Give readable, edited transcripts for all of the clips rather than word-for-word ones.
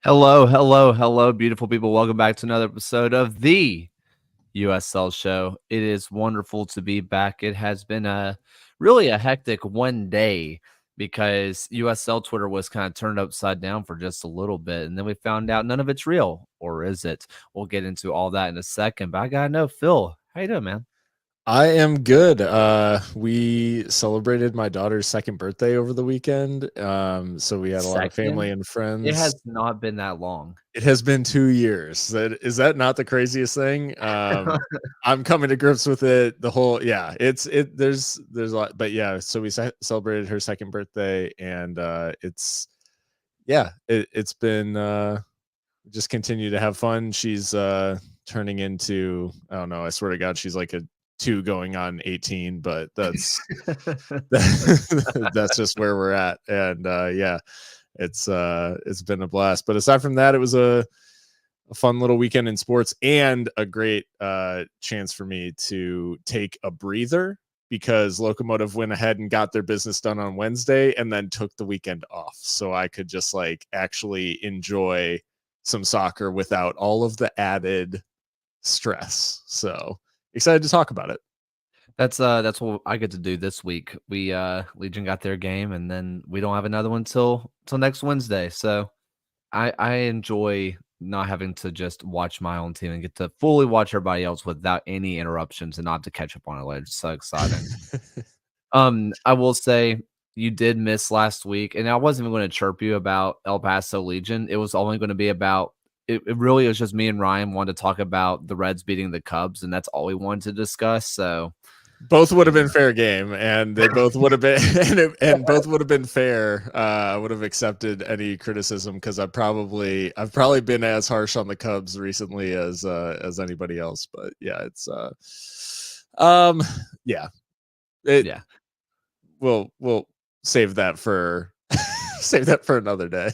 Hello, hello, hello, beautiful people. Welcome back to another episode of the USL show. It is wonderful to be back. It has been a really a hectic one day because USL Twitter was kind of turned upside down for just a little bit. And then we found out none of it's real, or is it? We'll get into all that in a second. But I gotta know, Phil, how you doing, man? I am good. We celebrated my daughter's second birthday over the weekend. So we had a lot of family Second? and It has friends. not been that long. It has been 2 years. Is that not the craziest thing? I'm coming to grips with it. The whole yeah, there's a lot, but yeah. So we celebrated her second birthday, and it's been just continue to have fun. She's turning into, I don't know, I swear to God, she's like a 2 going on 18, but that's just where we're at. And yeah, it's been a blast. But aside from that, it was a fun little weekend in sports and a great chance for me to take a breather because Locomotive went ahead and got their business done on Wednesday and then took the weekend off. So I could just like actually enjoy some soccer without all of the added stress. So excited to talk about it. That's what I get to do this week. We Legion got their game and then we don't have another one till next Wednesday. So I enjoy not having to just watch my own team and get to fully watch everybody else without any interruptions and not have to catch up on it later. It's so exciting. I will say you did miss last week, and I wasn't even going to chirp you about El Paso Legion. It was only going to be about it really was just me and Ryan wanted to talk about the Reds beating the Cubs, and that's all we wanted to discuss. So Both would have you been fair game, and they both would have been, and both would have been fair. I would have accepted any criticism because I've probably been as harsh on the Cubs recently as anybody else. But yeah, um, yeah, it yeah. we'll save that for save that for another day.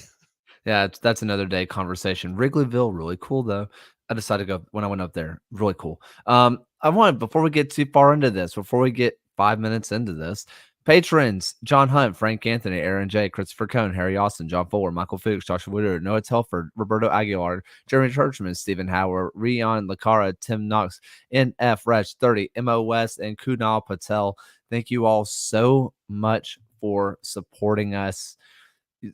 Yeah, that's another day conversation. Wrigleyville, really cool though. I decided to go when I went up there. Really cool. I want before we get too far into this, before we get 5 minutes into this, patrons: John Hunt, Frank Anthony, Aaron J, Christopher Cohn, Harry Austin, John Fuller, Michael Fuchs, Joshua Woodard, Noah Telford, Roberto Aguilar, Jeremy Churchman, Stephen Howard, Rion Lacara, Tim Knox, NF Resh 30, Mo West, and Kunal Patel. Thank you all so much for supporting us.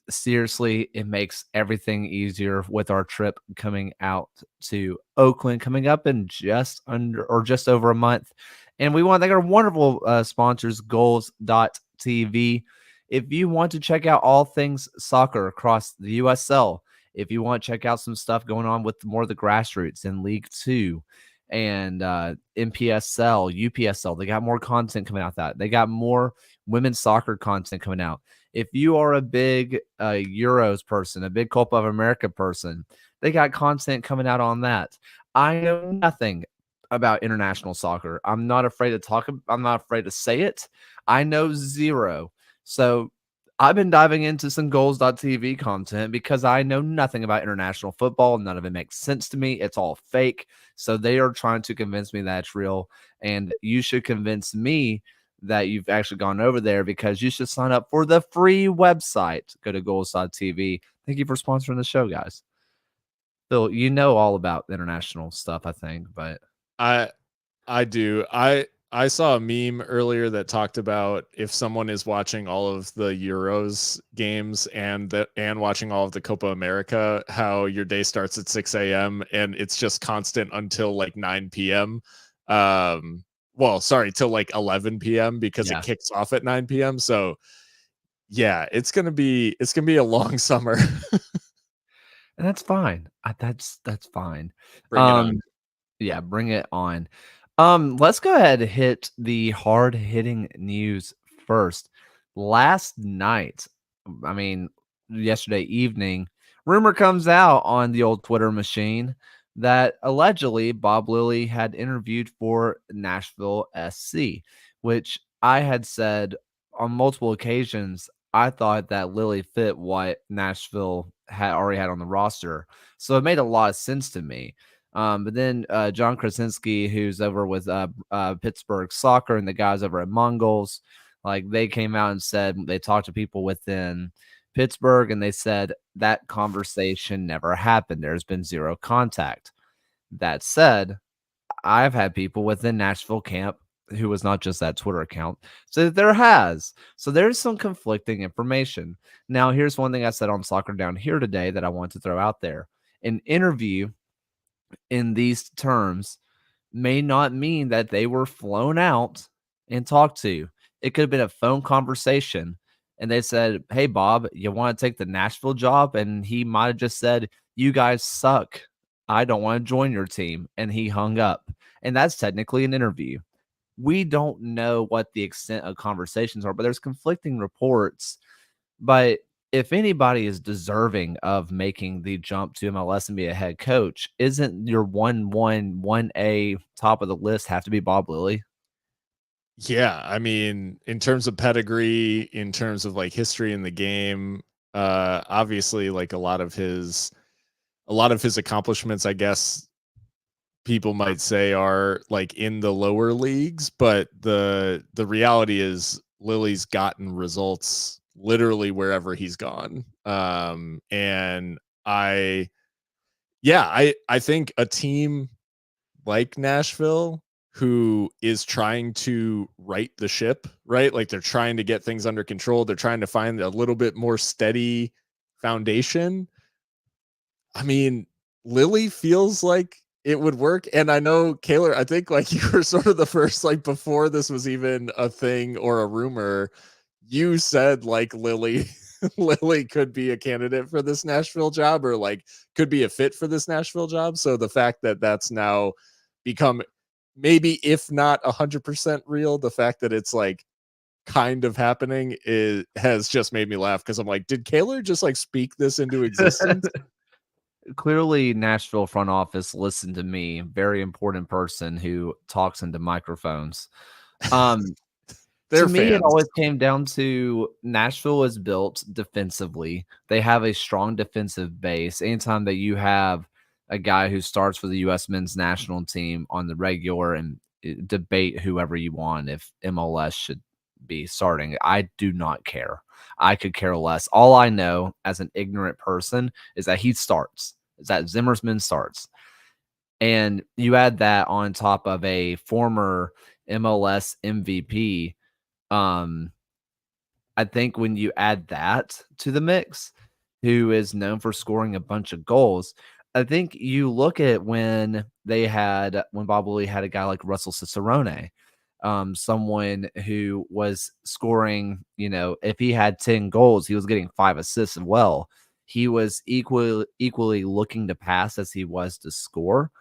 Seriously, it makes everything easier with our trip coming out to Oakland, coming up in just under or just over a month. And we want to thank our wonderful sponsors, goals.tv. If you want to check out all things soccer across the USL, if you want to check out some stuff going on with more of the grassroots in League Two and MPSL, UPSL, they got more content coming out that. They got more women's soccer content coming out. If you are a big Euros person, a big Copa of America person, they got content coming out on that. I know nothing about international soccer. I'm not afraid to talk. I'm not afraid to say it. I know zero. So I've been diving into some goals.tv content because I know nothing about international football. None of it makes sense to me. It's all fake. So they are trying to convince me that it's real. And you should convince me that you've actually gone over there because you should sign up for the free website. Go to goals.tv. Thank you for sponsoring the show, guys. Phil, you know all about international stuff, I think, but I I do. I saw a meme earlier that talked about if someone is watching all of the Euros games and watching all of the Copa America, how your day starts at 6 a.m. and it's just constant until like 9 p.m. Well, sorry, till like 11 p.m. because it yeah, kicks off at 9 p.m. So yeah, it's gonna be a long summer. and that's fine. That's fine. Bring it on. Um, yeah, bring it on. Let's go ahead and hit the hard hitting news first. Last night, I mean, yesterday evening, rumor comes out on the old Twitter machine that allegedly Bob Lilly had interviewed for Nashville SC, which I had said on multiple occasions. I thought that Lilly fit what Nashville had already had on the roster. So it made a lot of sense to me. But then John Krasinski, who's over with Pittsburgh Soccer and the guys over at Mongols, like they came out and said they talked to people within Pittsburgh, and they said that conversation never happened. There's been zero contact. That said, I've had people within Nashville camp who was not just that Twitter account, so there has. So there's some conflicting information. Now, here's one thing I said on Soccer Down Here today that I want to throw out there. An interview in these terms may not mean that they were flown out and talked to. It could have been a phone conversation. And they said, "Hey, Bob, you want to take the Nashville job?" And he might have just said, "You guys suck. I don't want to join your team." And he hung up. And that's technically an interview. We don't know what the extent of conversations are, but there's conflicting reports. But if anybody is deserving of making the jump to MLS and be a head coach, isn't your 1A top of the list have to be Bob Lilly? Yeah, I mean, in terms of pedigree, in terms of like history in the game, obviously like a lot of his accomplishments, I guess people might say, are like in the lower leagues, but the reality is Lily's gotten results literally wherever he's gone. And I yeah, I think a team like Nashville, who is trying to right the ship, right? Like they're trying to get things under control. They're trying to find a little bit more steady foundation. I mean, Lily feels like it would work. And I know, Kaylor, I think like you were sort of the first, like before this was even a thing or a rumor, you said like Lily Lily could be a candidate for this Nashville job, or like could be a fit for this Nashville job. So the fact that that's now become, maybe if not 100% real, the fact that it's like kind of happening has just made me laugh, because I'm like, did Kaylor just like speak this into existence? Clearly, Nashville front office listened to me, very important person who talks into microphones. Um, To They're me, it fans. always came down to Nashville is built defensively. They have a strong defensive base. Anytime that you have a guy who starts for the U.S. men's national team on the regular, and debate whoever you want if MLS should be starting, I do not care. I could care less. All I know as an ignorant person is that he starts, is that Zimmersman starts. And you add that on top of a former MLS MVP. um, I think when you add that to the mix, who is known for scoring a bunch of goals, I think you look at when Bob Lee had a guy like Russell Cicerone, someone who was scoring, if he had 10 goals, he was getting 5 assists as well. He was equally looking to pass as he was to score.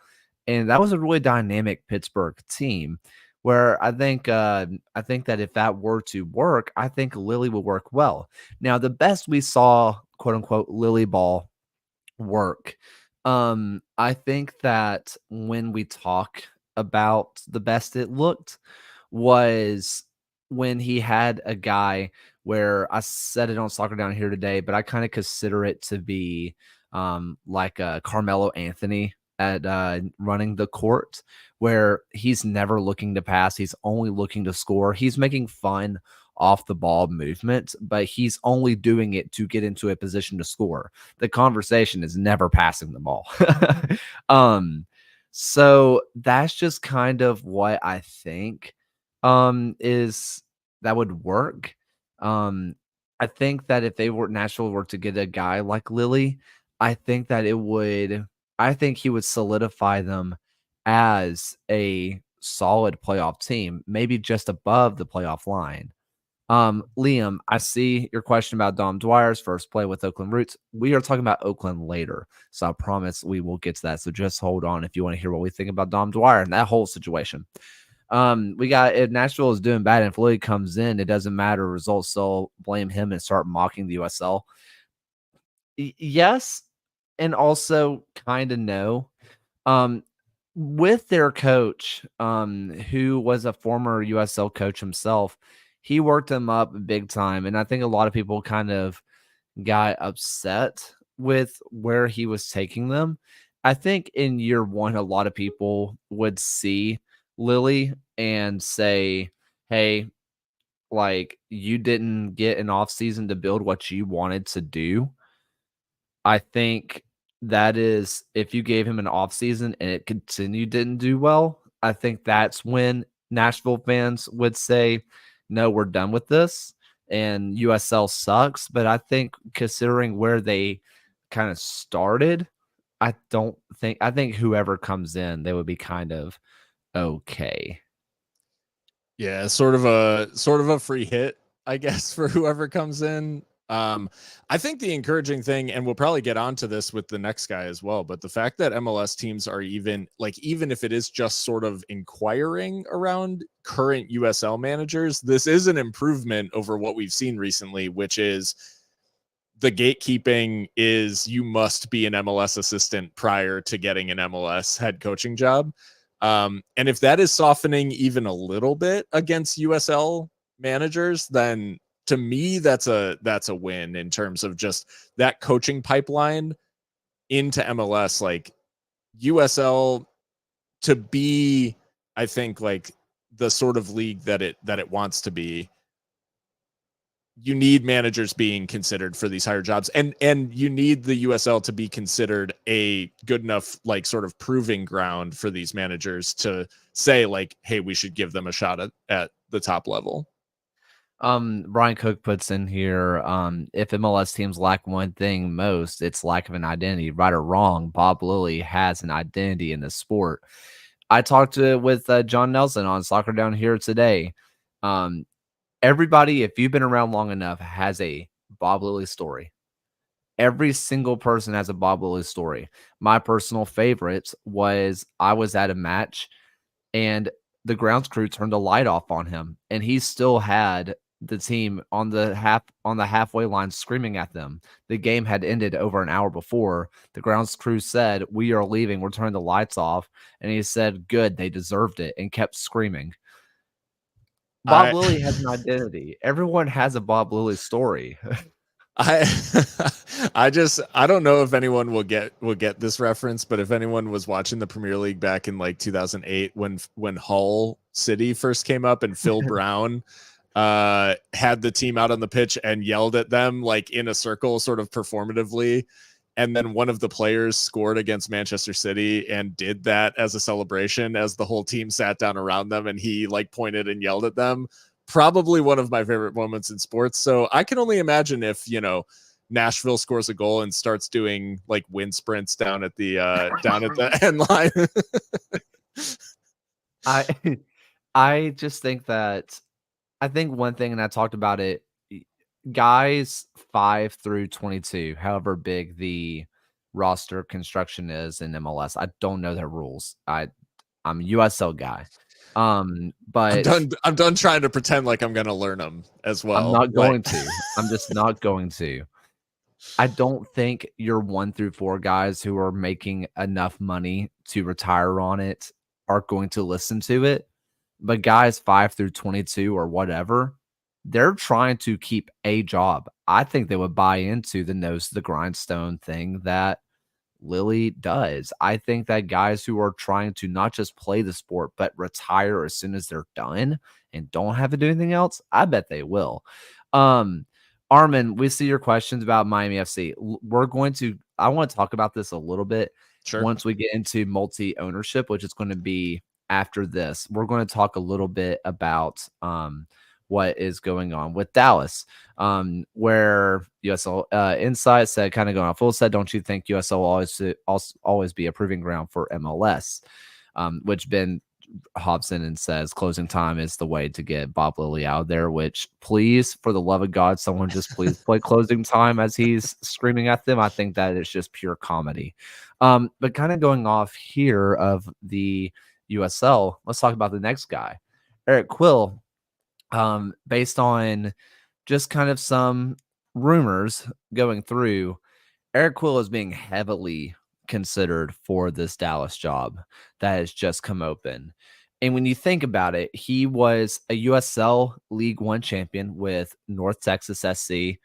And that was a really dynamic Pittsburgh team where I think that if that were to work, I think Lily would work well. Now, the best we saw, quote unquote, Lily ball work. I think that when we talk about the best it looked was when he had a guy where I said it on Soccer Down Here today, but I kind of consider it to be like Carmelo Anthony at running the court, where he's never looking to pass. He's only looking to score. He's making fun off the ball movement, but he's only doing it to get into a position to score. The conversation is never passing the ball. um, so that's just kind of what I think is that would work. Um, I think that if they were Nashville were to get a guy like Lily, I think that I think he would solidify them as a solid playoff team, maybe just above the playoff line. Liam, I see your question about Dom Dwyer's first play with Oakland Roots. We are talking about Oakland later, so I promise we will get to that. So just hold on if you want to hear what we think about Dom Dwyer and that whole situation. We got if Nashville is doing bad and Floyd comes in, it doesn't matter results. So blame him and start mocking the USL. Yes, and also kind of no. Um, with their coach, who was a former USL coach himself, he worked them up big time. And I think a lot of people kind of got upset with where he was taking them. I think in year one, a lot of people would see Lily and say, hey, like you didn't get an off season to build what you wanted to do. I think that is if you gave him an off season and it continued didn't do well, I think that's when Nashville fans would say, "No, we're done with this." And USL sucks, but I think considering where they kind of started, I think whoever comes in, they would be kind of okay. Yeah, sort of a free hit, I guess, for whoever comes in. I think the encouraging thing, and we'll probably get onto this with the next guy as well, but the fact that MLS teams are even if it is just sort of inquiring around current USL managers, this is an improvement over what we've seen recently, which is the gatekeeping is you must be an MLS assistant prior to getting an MLS head coaching job. And if that is softening even a little bit against USL managers, then to me that's a win in terms of just that coaching pipeline into MLS. Like USL to be, I think, like the sort of league that it wants to be, you need managers being considered for these higher jobs, and you need the USL to be considered a good enough like sort of proving ground for these managers to say like, hey, we should give them a shot at the top level. Brian Cook puts in here, if MLS teams lack one thing most, it's lack of an identity. Right or wrong, Bob Lilly has an identity in the sport. I talked with John Nelson on Soccer Down Here today. Um, Everybody, if you've been around long enough, has a Bob Lilly story. Every single person has a Bob Lilly story. My personal favorite was I was at a match and the grounds crew turned a light off on him, and he still had the team on the halfway line screaming at them. The game had ended over an hour before. The grounds crew said, "We are leaving. We're turning the lights off," and he said, "Good, they deserved it," and kept screaming. Bob I Lilly has an identity. Everyone has a Bob Lilly story. I I don't know if anyone will get this reference, but if anyone was watching the Premier League back in like 2008 when Hull City first came up and Phil Brown had the team out on the pitch and yelled at them like in a circle sort of performatively, and then one of the players scored against Manchester City and did that as a celebration as the whole team sat down around them and he like pointed and yelled at them. Probably one of my favorite moments in sports. So I can only imagine if, Nashville scores a goal and starts doing like wind sprints down at the end line. I I just think that I think one thing, and I talked about it, guys 5 through 22, however big the roster construction is in MLS. I don't know their rules. I'm a USL guy. I'm But done. I'm done trying to pretend like I'm going to learn them as I'm well. not Like, going to. I'm just not going to. I don't think your 1 through 4 guys who are making enough money to retire on it are going to listen to it. But guys 5 through 22 or whatever, they're trying to keep a job. I think they would buy into the nose to the grindstone thing that Lilly does. I think that guys who are trying to not just play the sport, but retire as soon as they're done and don't have to do anything else, I bet they will. Um, Armin, we see your questions about Miami FC. I want to talk about this a little bit sure. once we get into multi ownership, which is going to be after this. We're going to talk a little bit about what is going on with Dallas, where USL Insight said, kind of going off full said, don't you think USL will always be a proving ground for MLS? Which Ben Hobson and says closing time is the way to get Bob Lilly out there, which please, for the love of God, someone just please play closing time as he's screaming at them. I think that is just pure comedy. But kind of going off here of the USL, let's talk about the next guy, Eric Quill. Based on just kind of some rumors going through, Eric Quill is being heavily considered for this Dallas job that has just come open. And when you think about it, he was a USL League One champion with North Texas SC.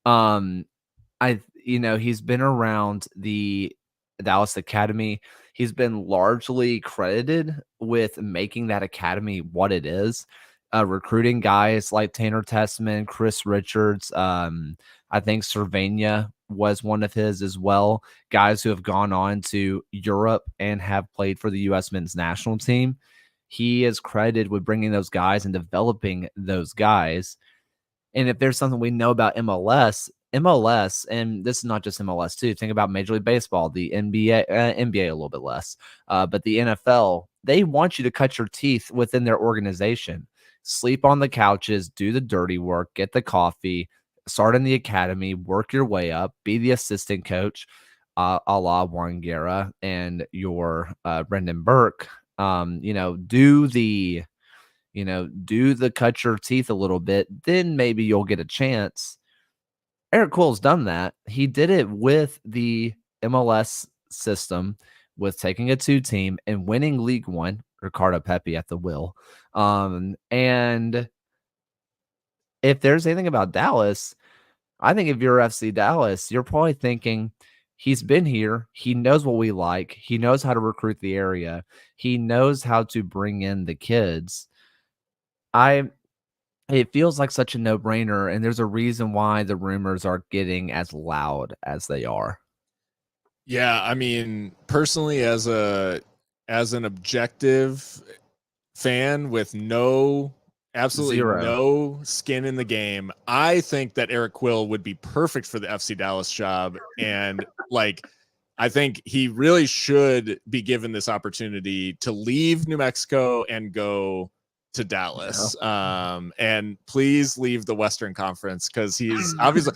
Um, he's been around the Dallas Academy. He's been largely credited with making that academy what it is. recruiting guys like Tanner Tessman, Chris Richards. I think Cervania was one of his as well. Guys who have gone on to Europe and have played for the U.S. men's national team. He is credited with bringing those guys and developing those guys. And if there's something we know about MLS, and this is not just MLS too. Think about Major League Baseball, the NBA, NBA a little bit less, but the NFL. They want you to cut your teeth within their organization, sleep on the couches, do the dirty work, get the coffee, start in the academy, work your way up, be the assistant coach, a la Warren Guerra and your Brendan Burke. Do the cut your teeth a little bit, then maybe you'll get a chance. Eric Quill's done that. He did it with the MLS system, with taking a 2-team and winning League One, Ricardo Pepi at the wheel. And if there's anything about Dallas, I think if you're FC Dallas, you're probably thinking he's been here. He knows what we like. He knows how to recruit the area. He knows how to bring in the kids. It feels like such a no-brainer, and there's a reason why the rumors are getting as loud as they are. Yeah, I mean, personally, as an objective fan with absolutely Zero. no skin in the game, I think that Eric Quill would be perfect for the FC Dallas job. And like, I think he really should be given this opportunity to leave New Mexico and go to Dallas. And please leave the Western Conference, because he's obviously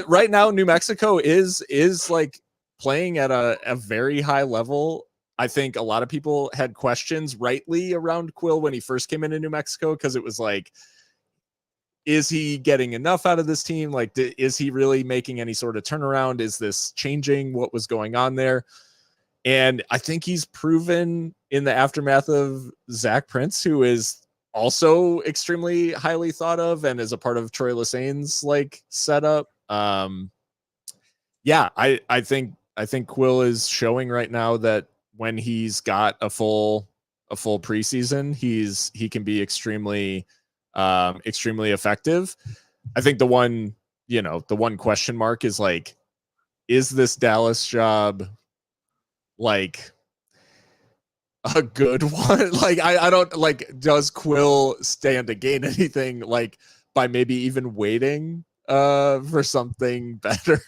right now New Mexico is like playing at a very high level. I think a lot of people had questions rightly around Quill when he first came into New Mexico, because it was like, is he getting enough out of this team? Like, is he really making any sort of turnaround? Is this changing what was going on there? And I think he's proven in the aftermath of Zach Prince, who is also extremely highly thought of and is a part of Troy Lessane's like setup. Yeah, I think Quill is showing right now that when he's got a full preseason, he can be extremely effective. I think the one question mark is like, is this Dallas job like a good one? Like, I don't like, does Quill stand to gain anything like by maybe even waiting for something better?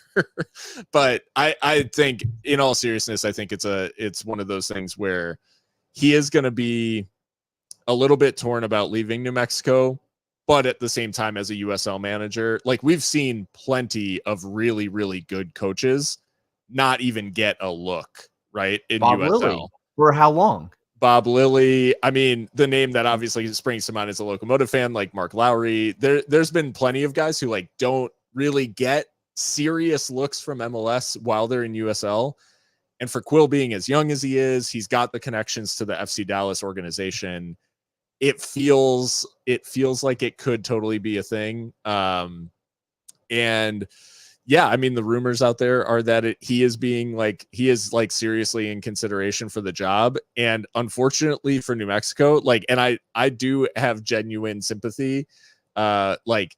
But I think, in all seriousness, I think it's one of those things where he is going to be a little bit torn about leaving New Mexico, but at the same time, as a USL manager, like, we've seen plenty of really, really good coaches not even get a look, right, in Bob USL. Lilly. For how long? Bob Lilly. I mean, the name that obviously springs to mind as a Locomotive fan, like Mark Lowry. There's been plenty of guys who like don't really get serious looks from MLS while they're in USL. And for Quill being as young as he is, he's got the connections to the FC Dallas organization. It feels like it could totally be a thing. And yeah, I mean, the rumors out there are that he is seriously in consideration for the job. And unfortunately for New Mexico, like, and I do have genuine sympathy. Like,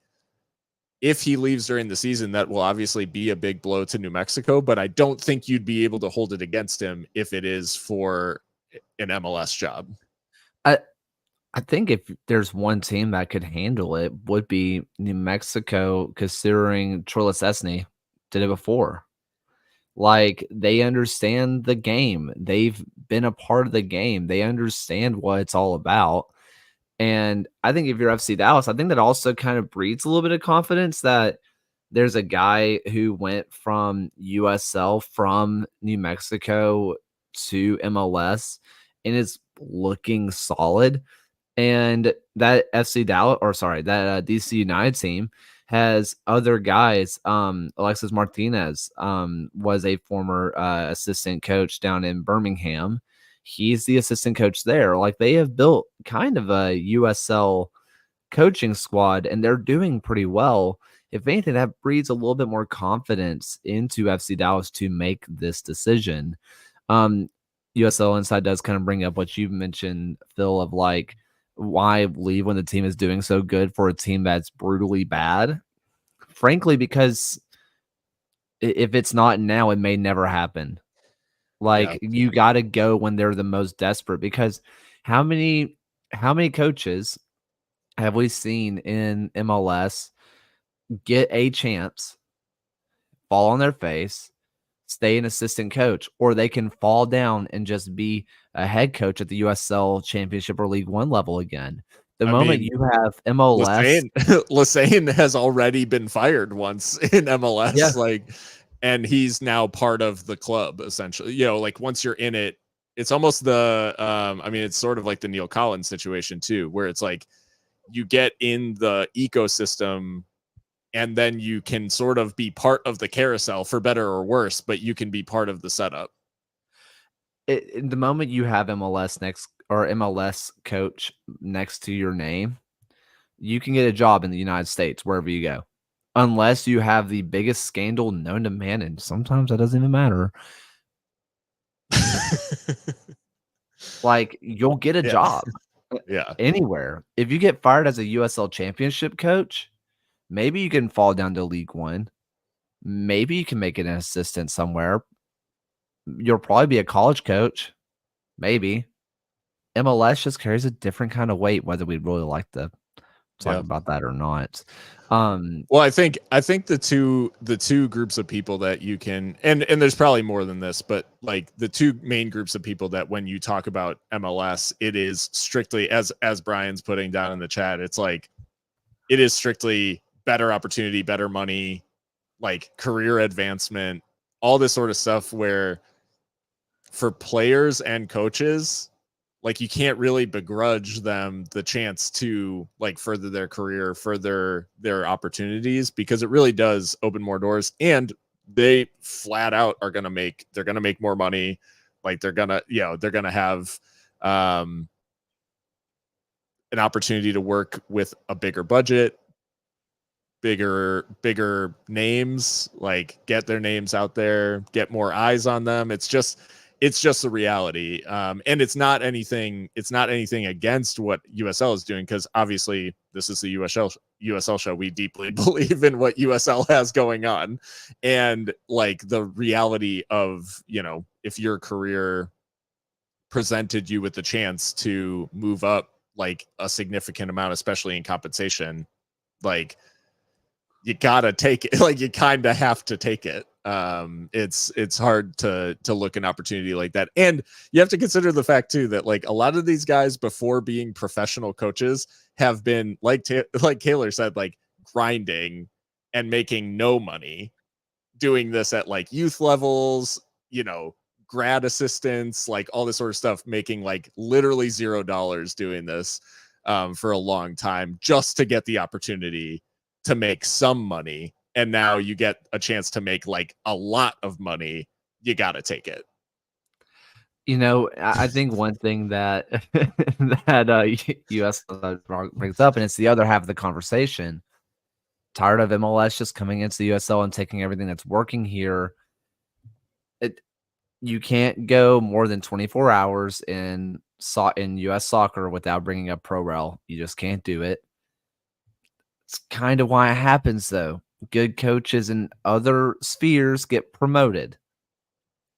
if he leaves during the season, that will obviously be a big blow to New Mexico, but I don't think you'd be able to hold it against him if it is for an MLS job. I think if there's one team that could handle it, would be New Mexico, considering Troy Lesesny did it before. Like, they understand the game. They've been a part of the game. They understand what it's all about. And I think if you're FC Dallas, I think that also kind of breeds a little bit of confidence that there's a guy who went from USL from New Mexico to MLS and is looking solid. And that FC Dallas, or sorry, that DC United team has other guys. Alexis Martinez was a former assistant coach down in Birmingham. He's the assistant coach there. Like, they have built kind of a USL coaching squad, and they're doing pretty well. If anything, that breeds a little bit more confidence into FC Dallas to make this decision. USL Inside does kind of bring up what you mentioned, Phil, of like, Why leave when the team is doing so good for a team that's brutally bad? Frankly, because if it's not now, it may never happen. Yeah. Like, you gotta go when they're the most desperate, because how many how many coaches have we seen in MLS get a chance, fall on their face, stay an assistant coach, or they can fall down and just be a head coach at the USL Championship or League One level again? The I moment mean, you have MLS. Lassane has already been fired once in Yeah, MLS, like, and he's now part of the club essentially. You know, like once you're in it, it's almost the I mean, it's sort of like the Neil Collins situation too, where it's like you get in the ecosystem and then you can sort of be part of the carousel for better or worse, but you can be part of the setup. the moment you have MLS next, or MLS coach next to your name, you can get a job in the United States wherever you go. Unless you have the biggest scandal known to man, and sometimes that doesn't even matter. Like, you'll get a Yeah. job Yeah. anywhere. If you get fired as a USL Championship coach, maybe you can fall down to League One. Maybe you can make an assistant somewhere. You'll probably be a college coach. Maybe. MLS just carries a different kind of weight, whether we'd really like to talk Yeah. about that or not. Um, Well, I think the two groups of people that you can, and there's probably more than this, but like the two main groups of people that when you talk about MLS, it is strictly, as Brian's putting down in the chat, it's like it is strictly better opportunity, better money, like career advancement, all this sort of stuff where for players and coaches, like you can't really begrudge them the chance to like further their career, further their opportunities, because it really does open more doors, and they flat out are going to make, they're going to make more money. Like they're going to, you know, they're going to have um an opportunity to work with a bigger budget, bigger names, like get their names out there, get more eyes on them. It's just a reality. And it's not anything against what USL is doing, because obviously this is the USL show. We deeply believe in what USL has going on, and like the reality of, you know, if your career presented you with the chance to move up like a significant amount, especially in compensation, like you gotta take it. Like you kind of have to take it. It's hard to look an opportunity like that, and you have to consider the fact too that like a lot of these guys before being professional coaches have been like Taylor said, like grinding and making no money, doing this at like youth levels, you know, grad assistants, like all this sort of stuff, making like literally $0 doing this for a long time just to get the opportunity to make some money. And now you get a chance to make like a lot of money. You got to take it. I think one thing that that US brings up, and it's the other half of the conversation. Tired of MLS just coming into the USL and taking everything that's working here. It You can't go more than 24 hours in US soccer without bringing up pro rel. You just can't do it. It's kind of why it happens though. Good coaches in other spheres get promoted.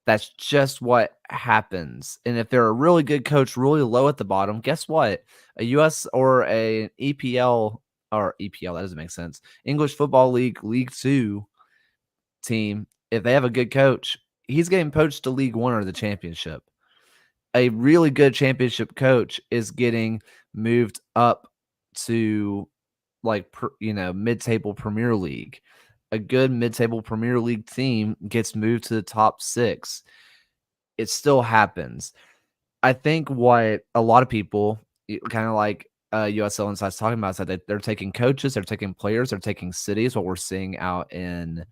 That's just what happens. And if they're a really good coach, really low at the bottom, guess what? A US or a EPL, or EPL, that doesn't make sense. English Football League, League Two team, if they have a good coach, he's getting poached to League One or the championship. A really good championship coach is getting moved up to like mid-table Premier League. A good mid-table Premier League team gets moved to the top 6. It still happens. I think what a lot of people, kind of like USL Insights talking about, is that they're taking coaches, they're taking players, they're taking cities. What we're seeing out in,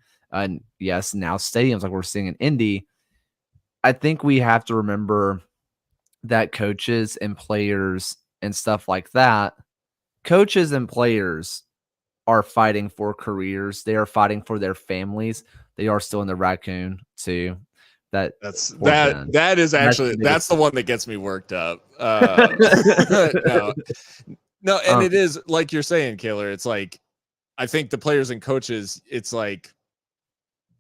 yes, now stadiums, like we're seeing in Indy. I think we have to remember that coaches and players and stuff like that, coaches and players are fighting for careers. They are fighting for their families. They are still in the raccoon too. That That's poor Ben. that is That's actually the biggest that's the one that gets me worked up. No, no, and um, it is like you're saying, Kaylor. It's like I think the players and coaches, it's like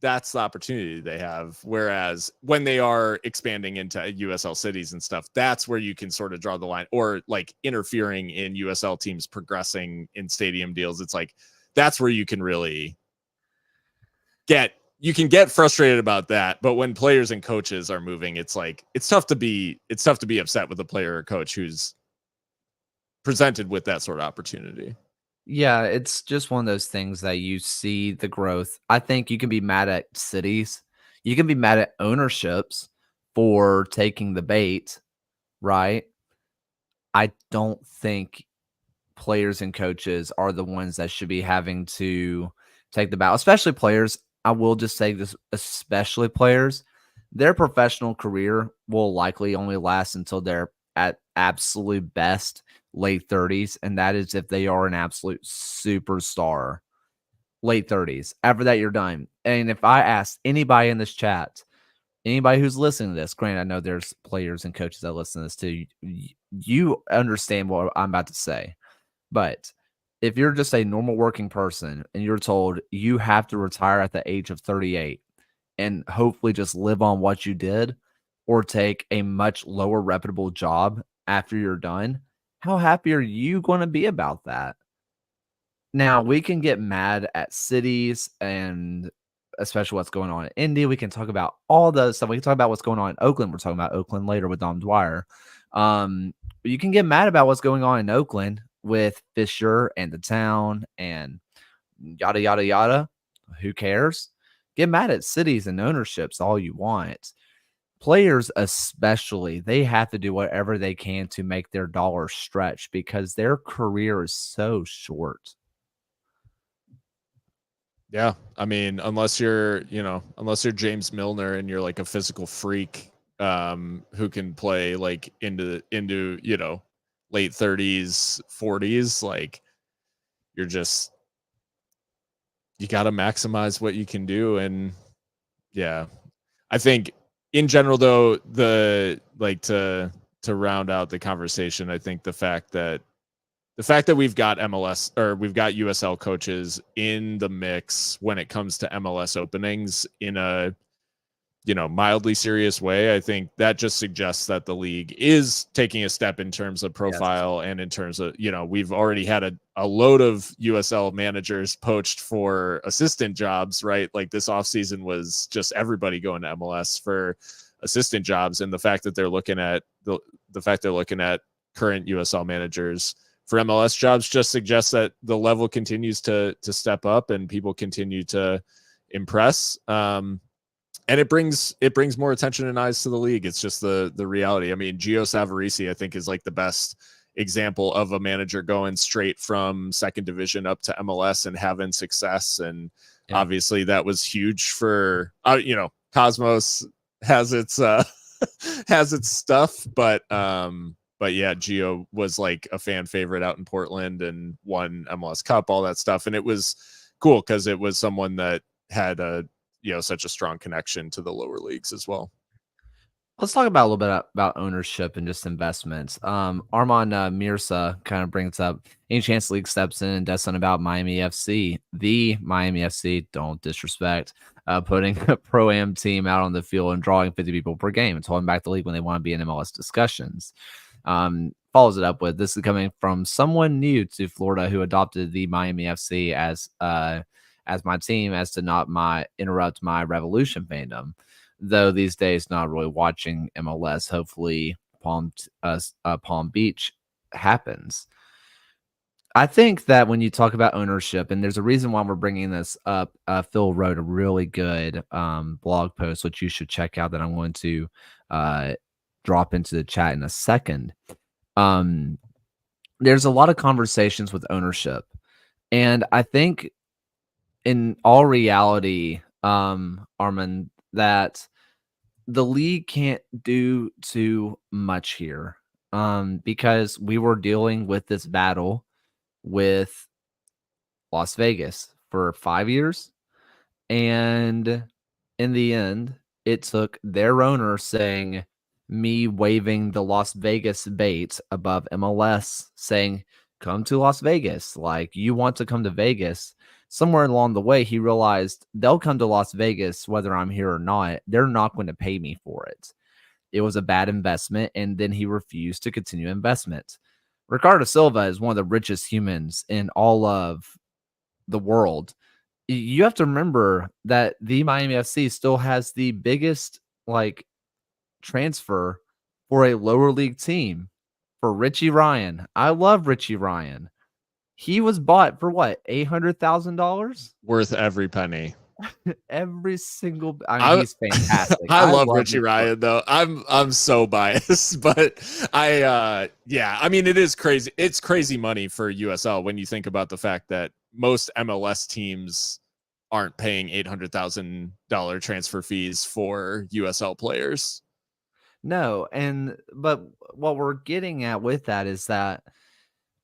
that's the opportunity they have. Whereas when they are expanding into USL cities and stuff, that's where you can sort of draw the line, or like interfering in USL teams progressing in stadium deals. It's like that's where you can really get frustrated about that. But when players and coaches are moving, it's like it's tough to be upset with a player or coach who's presented with that sort of opportunity. yeah, it's just one of those things that you see the growth. I think you can be mad at cities. You can be mad at ownerships for taking the bait, right? I don't think players and coaches are the ones that should be having to take the bow, especially players. I will just say this, especially players, their professional career will likely only last until they're at absolute best late 30s. And that is if they are an absolute superstar, late 30s. After that, you're done. And if I ask anybody in this chat, anybody who's listening to this, granted, I know there's players and coaches that listen to this too. You understand what I'm about to say. But if you're just a normal working person and you're told you have to retire at the age of 38 and hopefully just live on what you did or take a much lower reputable job after you're done, how happy are you going to be about that? Now, we can get mad at cities and especially what's going on in Indy. We can talk about all those stuff. We can talk about what's going on in Oakland. We're talking about Oakland later with Dom Dwyer. Um, you can get mad about what's going on in Oakland with Fisher and the town and yada, yada, yada. Who cares? Get mad at cities and ownerships all you want. Players, especially, they have to do whatever they can to make their dollar stretch because their career is so short. Yeah, I mean, unless you're James Milner and you're like a physical freak, who can play like into late 30s, 40s, like you're just you got to maximize what you can do. And yeah, I think in general though, the like to round out the conversation, I think the fact that we've got MLS or we've got USL coaches in the mix when it comes to MLS openings in a mildly serious way, I think that just suggests that the league is taking a step in terms of Yes. profile and in terms of, we've already had a load of USL managers poached for assistant jobs, right? Like this offseason was just everybody going to MLS for assistant jobs. And the fact that they're looking at current USL managers for MLS jobs just suggests that the level continues to step up and people continue to impress. And it brings more attention and eyes to the league. It's just the reality. I mean, Gio Savarese, I think, is like the best example of a manager going straight from second division up to MLS and having success. And obviously that was huge for Cosmos has its has its stuff, but yeah, Gio was like a fan favorite out in Portland and won MLS Cup, all that stuff. And it was cool because it was someone that had such a strong connection to the lower leagues as well. Let's talk about a little bit about ownership and just investments. Armand Mirza kind of brings up any chance the league steps in and does something about Miami FC. The Miami FC, don't disrespect, putting a pro am team out on the field and drawing 50 people per game and holding back the league when they want to be in MLS discussions. Follows it up with this is coming from someone new to Florida who adopted the Miami FC as my team as to not interrupt my Revolution fandom. Though these days not really watching MLS. Hopefully Palm Beach happens. I think that when you talk about ownership, and there's a reason why we're bringing this up, Phil wrote a really good blog post, which you should check out that I'm going to drop into the chat in a second. There's a lot of conversations with ownership. And I think in all reality, Armin, that the league can't do too much here because we were dealing with this battle with Las Vegas for 5 years. And in the end, It took their owner saying, me waving the Las Vegas bait above MLS, saying, come to Las Vegas. Like, you want to come to Vegas. Somewhere along the way, he realized they'll come to Las Vegas whether I'm here or not. They're not going to pay me for it. It was a bad investment. And then he refused to continue investment. Ricardo Silva is one of the richest humans in all of the world. You have to remember that the Miami FC still has the biggest like transfer for a lower league team for Richie Ryan. I love Richie Ryan. He was bought for what, $800,000? Worth every penny. Every single. I mean, I he's fantastic. I I love love Richie Richie. Ryan though. I'm so biased, but yeah, I mean it is crazy. It's crazy money for USL when you think about the fact that most MLS teams aren't paying $800,000 transfer fees for USL players. No, but what we're getting at with that is that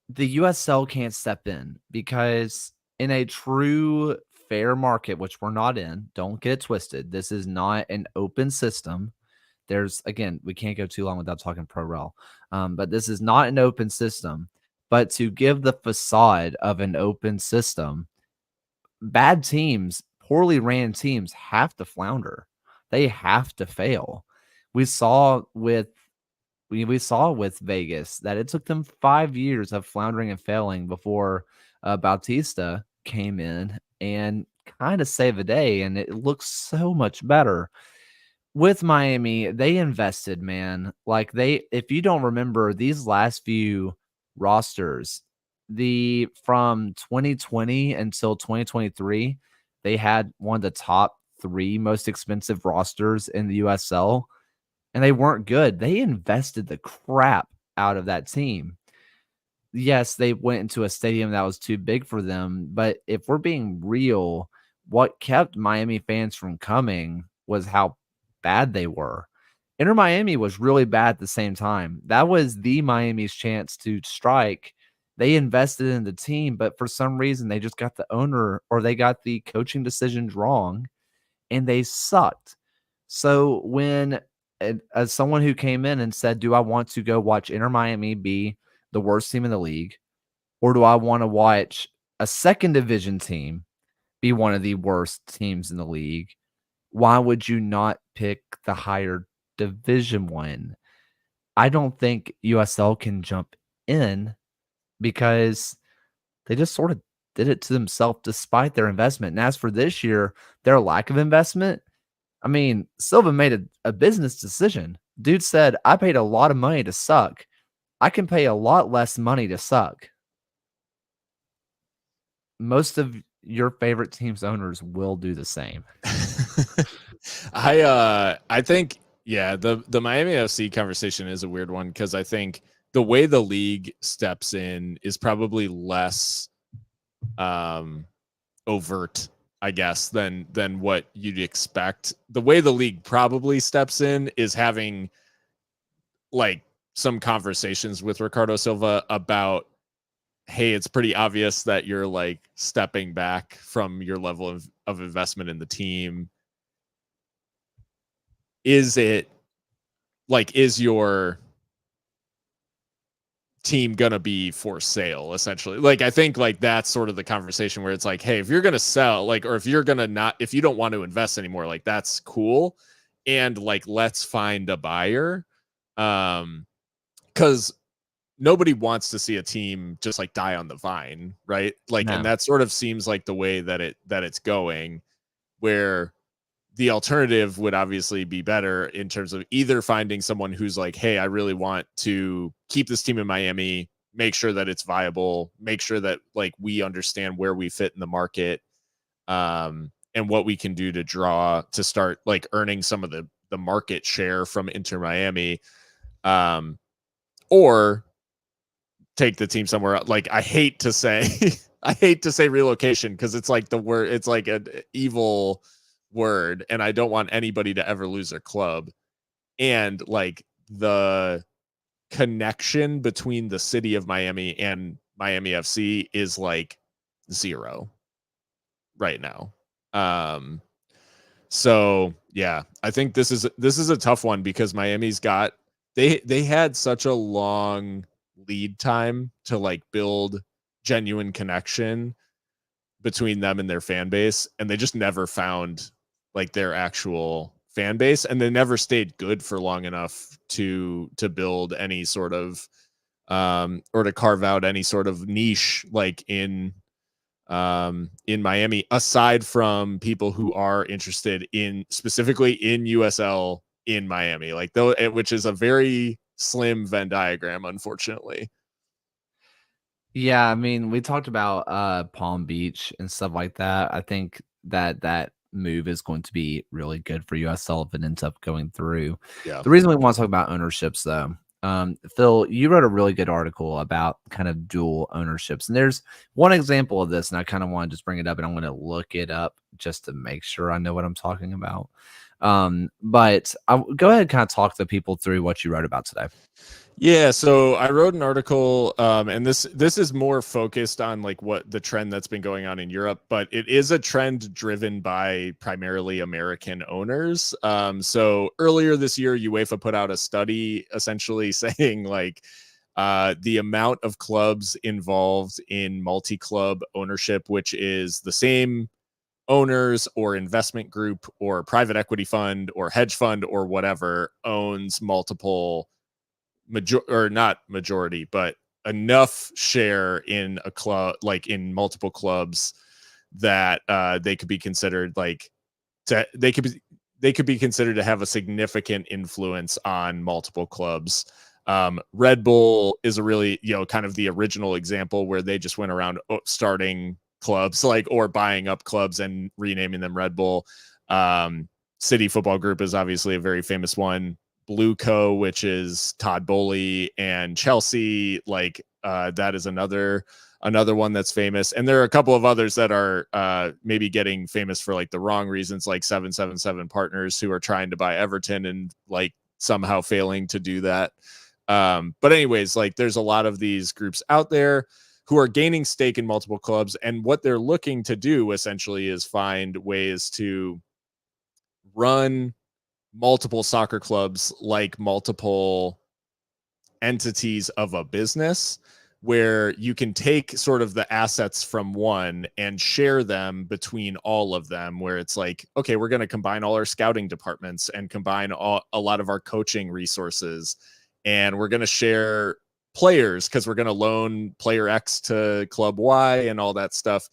the USL can't step in because in a true fair market, which we're not in, don't get it twisted. This is not an open system. There's again, we can't go too long without talking pro rel, but this is not an open system. But to give the facade of an open system, bad teams, poorly ran teams have to flounder. They have to fail. We saw with we saw with Vegas that it took them 5 years of floundering and failing before Bautista came in and kind of saved the day, and it looks so much better. With Miami, they invested, man. Like if you don't remember these last few rosters, the from 2020 until 2023, they had one of the top 3 most expensive rosters in the USL, and they weren't good. They invested the crap out of that team. Yes, they went into a stadium that was too big for them, but if we're being real, what kept Miami fans from coming was how bad they were. Inter Miami was really bad at the same time. That was the Miami's chance to strike. They invested in the team, but for some reason they just got the owner or they got the coaching decisions wrong and they sucked. So when as someone who came in and said, "Do I want to go watch Inter Miami be the worst team in the league, or do I want to watch a second division team be one of the worst teams in the league?" Why would you not pick the higher division one? I don't think USL can jump in because they just sort of did it to themselves despite their investment. And as for this year, their lack of investment, I mean, Silva made a business decision. Dude said, I paid a lot of money to suck. I can pay a lot less money to suck. Most of your favorite team's owners will do the same. I think yeah, the Miami FC conversation is a weird one because I think the way the league steps in is probably less overt, I guess, than what you'd expect. The way the league probably steps in is having like some conversations with Ricardo Silva about, hey, it's pretty obvious that you're like stepping back from your level of investment in the team. Is it like, is your team gonna be for sale essentially? Like I think like that's sort of the conversation where it's like, hey, if you're gonna sell, like, or if you're gonna not, if you don't want to invest anymore, like that's cool, and like let's find a buyer. Because nobody wants to see a team just like die on the vine, right? Like, and No. that sort of seems like the way that it's going, where the alternative would obviously be better in terms of either finding someone who's like, hey, I really want to keep this team in Miami, make sure that it's viable, make sure that like we understand where we fit in the market, and what we can do to draw to start like earning some of the market share from Inter Miami, or take the team somewhere else. Like I hate to say I hate to say relocation because it's like the word, it's like an evil word, and I don't want anybody to ever lose their club. And like the connection between the city of Miami and Miami FC is like zero right now. So yeah, I think this is a tough one because Miami's got they had such a long lead time to like build genuine connection between them and their fan base, and they just never found like their actual fan base, and they never stayed good for long enough to build any sort of or to carve out any sort of niche like in Miami, aside from people who are interested in specifically in USL in Miami, like though, which is a very slim Venn diagram, unfortunately. Yeah, I mean, we talked about Palm Beach and stuff like that. I think that move is going to be really good for USL if it ends up going through. Yeah. The reason we want to talk about ownerships though, Phil, you wrote a really good article about kind of dual ownerships. And there's one example of this, and I kind of want to just bring it up and I'm going to look it up just to make sure I know what I'm talking about. But I'll go ahead and kind of talk the people through what you wrote about today. Yeah, so I wrote an article, and this is more focused on like what the trend that's been going on in Europe, but it is a trend driven by primarily American owners. So earlier this year, UEFA put out a study essentially saying like the amount of clubs involved in multi-club ownership, which is the same owners or investment group or private equity fund or hedge fund or whatever, owns multiple or not majority, but enough share in a club, like in multiple clubs, that they could be considered like they could be considered to have a significant influence on multiple clubs. Red Bull is a really, kind of the original example where they just went around starting clubs like or buying up clubs and renaming them Red Bull. City Football Group is obviously a very famous one. Blue Co, which is Todd Bowley, and Chelsea, like that is another one that's famous. And there are a couple of others that are maybe getting famous for like the wrong reasons, like 777 Partners, who are trying to buy Everton and like somehow failing to do that. But anyways, like there's a lot of these groups out there who are gaining stake in multiple clubs, and what they're looking to do essentially is find ways to run multiple soccer clubs like multiple entities of a business, where you can take sort of the assets from one and share them between all of them, where it's like, okay, we're going to combine all our scouting departments and combine a lot of our coaching resources, and we're going to share players because we're going to loan player X to club Y and all that stuff.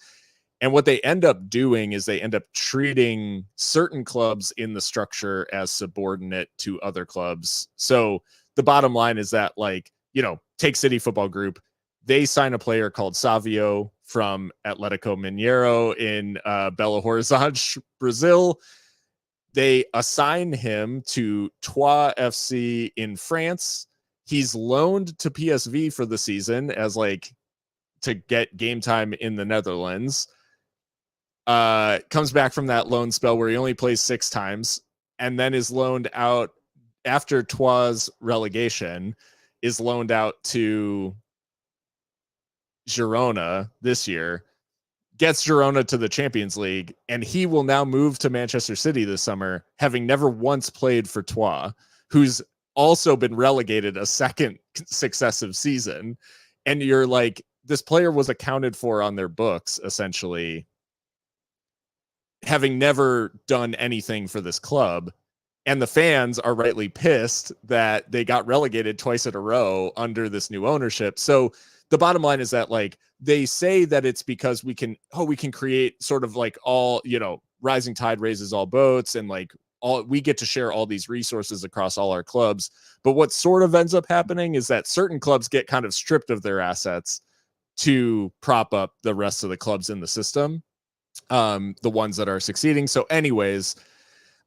And what they end up doing is they end up treating certain clubs in the structure as subordinate to other clubs. So the bottom line is that, like, take City Football Group. They sign a player called Savio from Atletico Mineiro in Belo Horizonte, Brazil. They assign him to Troyes FC in France. He's loaned to PSV for the season as like to get game time in the Netherlands. Comes back from that loan spell where he only plays 6 times, and then is loaned out after Troyes relegation, is loaned out to Girona this year, gets Girona to the Champions League, and he will now move to Manchester City this summer, having never once played for Troyes, who's also been relegated a second successive season. And you're like, this player was accounted for on their books, essentially, having never done anything for this club. And the fans are rightly pissed that they got relegated twice in a row under this new ownership. So the bottom line is that, like, they say that it's because we can create sort of like all, rising tide raises all boats, and like we get to share all these resources across all our clubs. But what sort of ends up happening is that certain clubs get kind of stripped of their assets to prop up the rest of the clubs in the system, the ones that are succeeding. So anyways,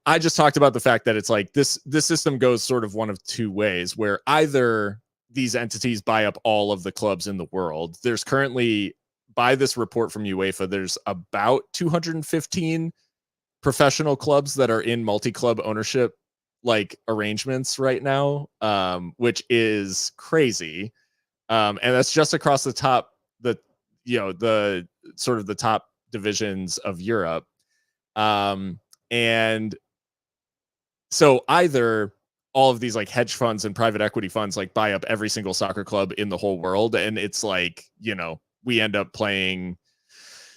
I just talked about the fact that it's like this system goes sort of one of two ways, where either these entities buy up all of the clubs in the world. There's currently, by this report from UEFA, there's about 215 professional clubs that are in multi-club ownership like arrangements right now, which is crazy. And that's just across the sort of the top divisions of Europe. And so either all of these like hedge funds and private equity funds like buy up every single soccer club in the whole world, and it's like, we end up playing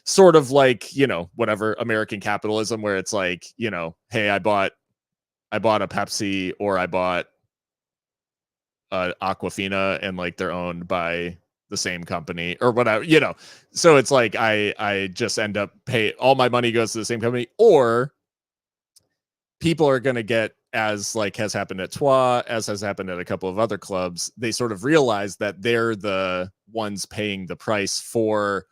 sort of like, whatever American capitalism, where it's like, hey, I bought a Pepsi, or I bought Aquafina, and like they're owned by the same company or whatever, so it's like I just end up pay all my money goes to the same company, or people are going to get, as like has happened at Troyes, as has happened at a couple of other clubs, they sort of realize that they're the ones paying the price for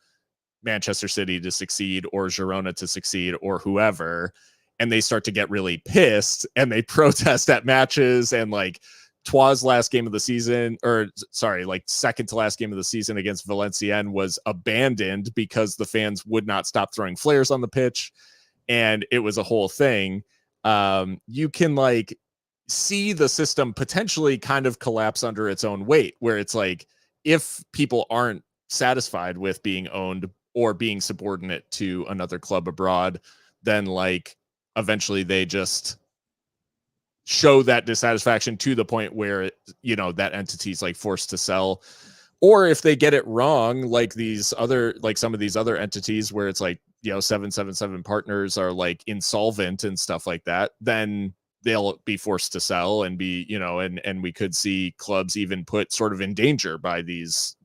Manchester City to succeed, or Girona to succeed, or whoever, and they start to get really pissed and they protest at matches. And like Troyes' last game of the season, or sorry, like second to last game of the season against Valenciennes, was abandoned because the fans would not stop throwing flares on the pitch, and it was a whole thing. You can like see the system potentially kind of collapse under its own weight, where it's like, if people aren't satisfied with being owned or being subordinate to another club abroad, then like eventually they just show that dissatisfaction to the point where, that entity's like forced to sell. Or if they get it wrong, like some of these other entities where it's like, 777 partners are like insolvent and stuff like that, then they'll be forced to sell and be, and we could see clubs even put sort of in danger by these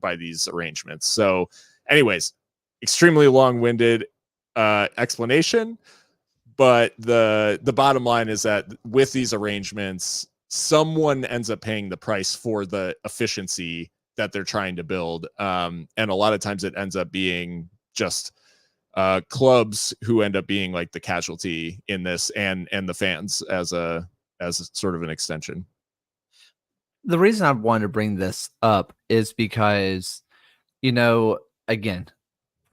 arrangements. So anyways, extremely long-winded explanation, but the bottom line is that with these arrangements, someone ends up paying the price for the efficiency that they're trying to build, and a lot of times it ends up being just clubs who end up being like the casualty in this, and the fans as a sort of an extension. The reason I wanted to bring this up is because, again,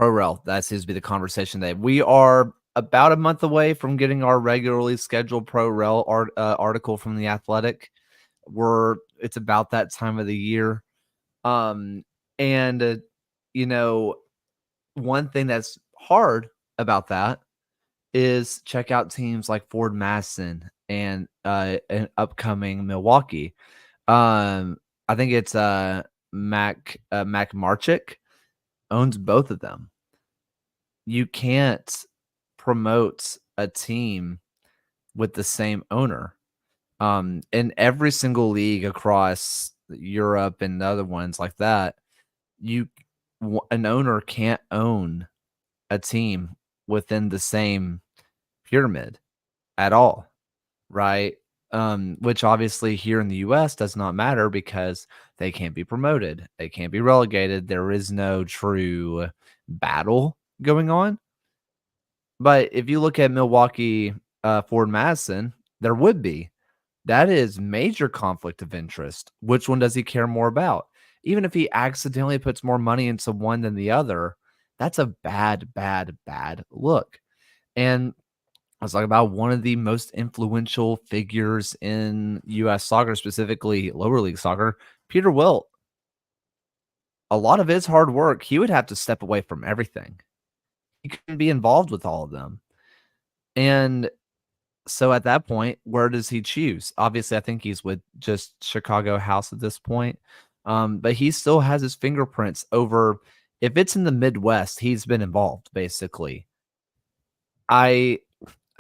ProRel, that seems to be the conversation today. We are about a month away from getting our regularly scheduled ProRel article from The Athletic. It's about that time of the year. And, one thing that's hard about that is check out teams like Ford Masson and an upcoming Milwaukee. I think it's Mac Marchick owns both of them. You can't promote a team with the same owner. In every single league across Europe and other ones like that, an owner can't own a team within the same pyramid at all, right? Which obviously here in the US does not matter because they can't be promoted. They can't be relegated. There is no true battle going on. But if you look at Milwaukee, Ford Madison, there would be. That is major conflict of interest. Which one does he care more about? Even if he accidentally puts more money into one than the other, that's a bad, bad, bad look. And I was talking about one of the most influential figures in US soccer, specifically lower league soccer, Peter Wilt. A lot of his hard work, he would have to step away from everything. He couldn't be involved with all of them. And so at that point, where does he choose? Obviously, I think he's with just Chicago House at this point. But he still has his fingerprints over, if it's in the Midwest, he's been involved basically. I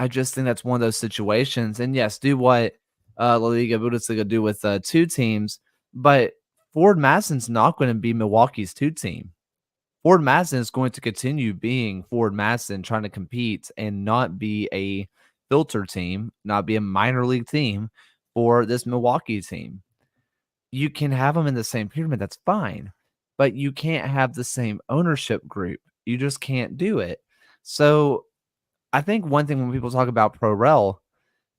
just think that's one of those situations. And yes, do what La Liga Bundesliga do with two teams, but Ford Masson's not going to be Milwaukee's two team. Ford Masson is going to continue being Ford Masson, trying to compete and not be a filter team, not be a minor league team for this Milwaukee team. You can have them in the same pyramid, that's fine, but you can't have the same ownership group. You just can't do it. So I think one thing when people talk about ProRel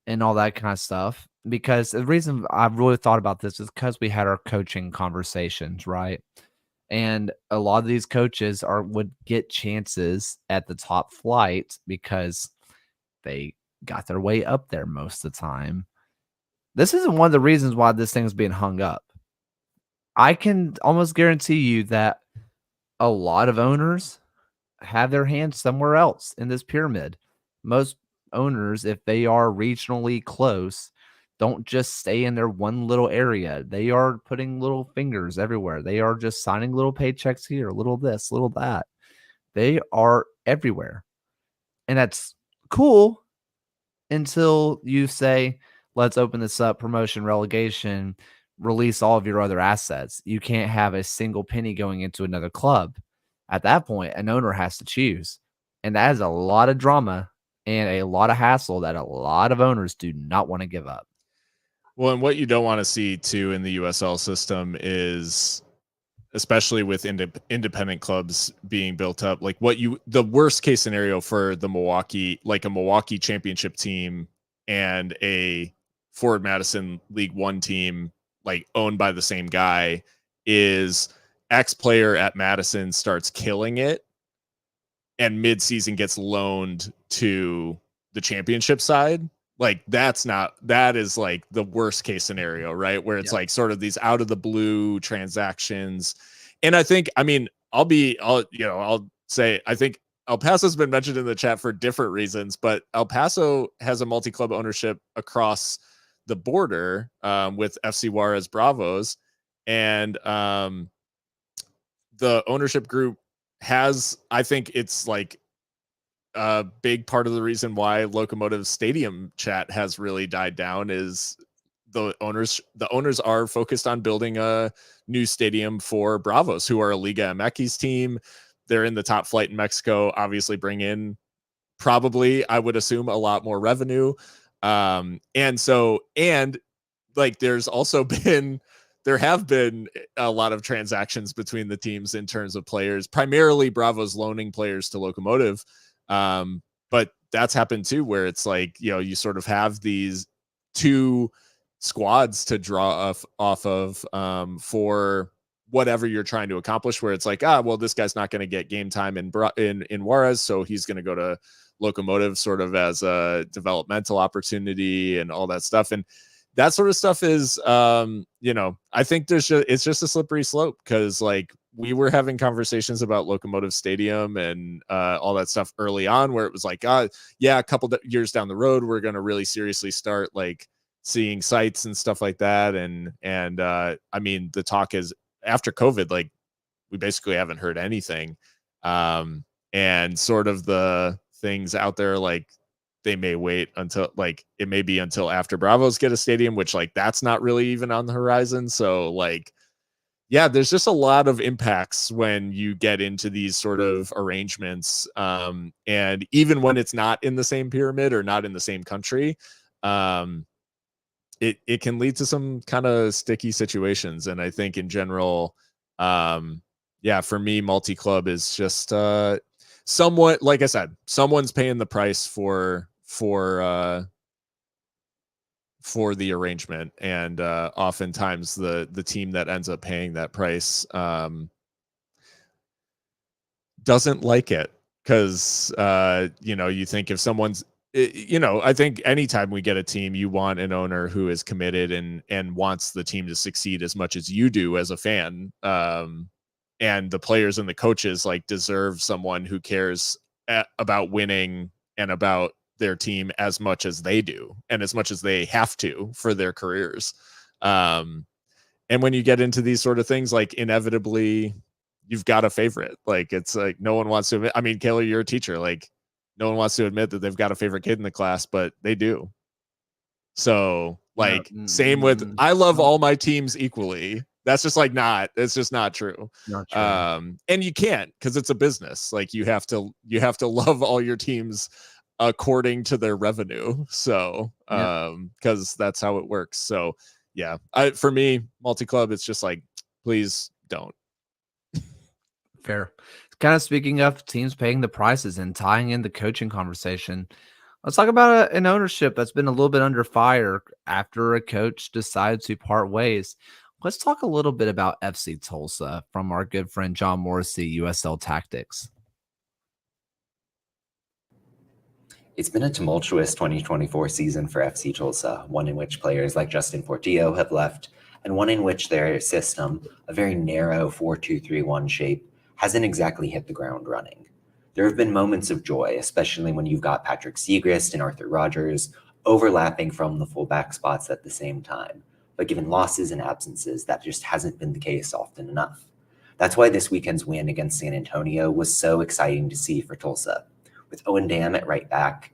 and all that kind of stuff, because the reason I've really thought about this is because we had our coaching conversations, right? And a lot of these coaches would get chances at the top flight because they got their way up there most of the time. This isn't one of the reasons why this thing is being hung up. I can almost guarantee you that a lot of owners have their hands somewhere else in this pyramid. Most owners, if they are regionally close, don't just stay in their one little area. They are putting little fingers everywhere. They are just signing little paychecks here, little this, little that. They are everywhere. And that's cool until you say, let's open this up, promotion, relegation, release all of your other assets. You can't have a single penny going into another club. At that point, an owner has to choose. And that is a lot of drama and a lot of hassle that a lot of owners do not want to give up. Well, and what you don't want to see too in the USL system is, especially with independent clubs being built up, like the worst case scenario for the Milwaukee, like a Milwaukee championship team and a Forward Madison League One team, like owned by the same guy, is X player at Madison starts killing it and mid-season gets loaned to the championship side. Like that is like the worst case scenario, right? Where it's like sort of these out of the blue transactions. And I think, I mean, I'll say, I think El Paso's been mentioned in the chat for different reasons, but El Paso has a multi-club ownership across the border with FC Juarez Bravos. And the ownership group has, I think it's like a big part of the reason why Locomotive Stadium chat has really died down is the owners are focused on building a new stadium for Bravos, who are a Liga MX team. They're in the top flight in Mexico, obviously bring in probably, I would assume, a lot more revenue. And like there's also been, there have been a lot of transactions between the teams in terms of players, primarily Bravos loaning players to Locomotive. But that's happened too, where it's like, you sort of have these two squads to draw off of for whatever you're trying to accomplish, where it's like, well, this guy's not going to get game time in Juarez, so he's going to go to Locomotive sort of as a developmental opportunity and all that stuff. And that sort of stuff is, I think it's just a slippery slope, because like we were having conversations about Locomotive Stadium and all that stuff early on, where it was like, a couple years down the road, we're going to really seriously start like seeing sites and stuff like that. And I mean, the talk is after COVID, like we basically haven't heard anything. And sort of the things out there, like they may wait until, like, it may be until after Bravos get a stadium, which like that's not really even on the horizon. So like, yeah, there's just a lot of impacts when you get into these sort of arrangements. And even when it's not in the same pyramid or not in the same country, it can lead to some kind of sticky situations. And I think in general, for me, multi-club is just somewhat, like I said, someone's paying the price for the arrangement, and oftentimes the team that ends up paying that price doesn't like it, because you think if someone's, I think anytime we get a team, you want an owner who is committed and wants the team to succeed as much as you do as a fan. And the players and the coaches like deserve someone who cares about winning and about their team as much as they do, and as much as they have to for their careers. And when you get into these sort of things, like inevitably you've got a favorite. Like it's like no one wants to admit, I mean, Kayla, you're a teacher, like no one wants to admit that they've got a favorite kid in the class, but they do. So like same with, I love all my teams equally. That's just like it's just not true. Not true. And you can't, because it's a business. Like you have to love all your teams according to their revenue. So because that's how it works. So yeah, for me, multi-club, it's just like, please don't. Fair. Kind of speaking of teams paying the prices and tying in the coaching conversation, let's talk about an ownership that's been a little bit under fire after a coach decided to part ways. Let's talk a little bit about FC Tulsa from our good friend John Morrissey, USL Tactics. It's been a tumultuous 2024 season for FC Tulsa, one in which players like Justin Portillo have left, and one in which their system, a very narrow 4-2-3-1 shape, hasn't exactly hit the ground running. There have been moments of joy, especially when you've got Patrick Segrist and Arthur Rogers overlapping from the fullback spots at the same time. But given losses and absences, that just hasn't been the case often enough. That's why this weekend's win against San Antonio was so exciting to see for Tulsa. With Owen Dam at right back,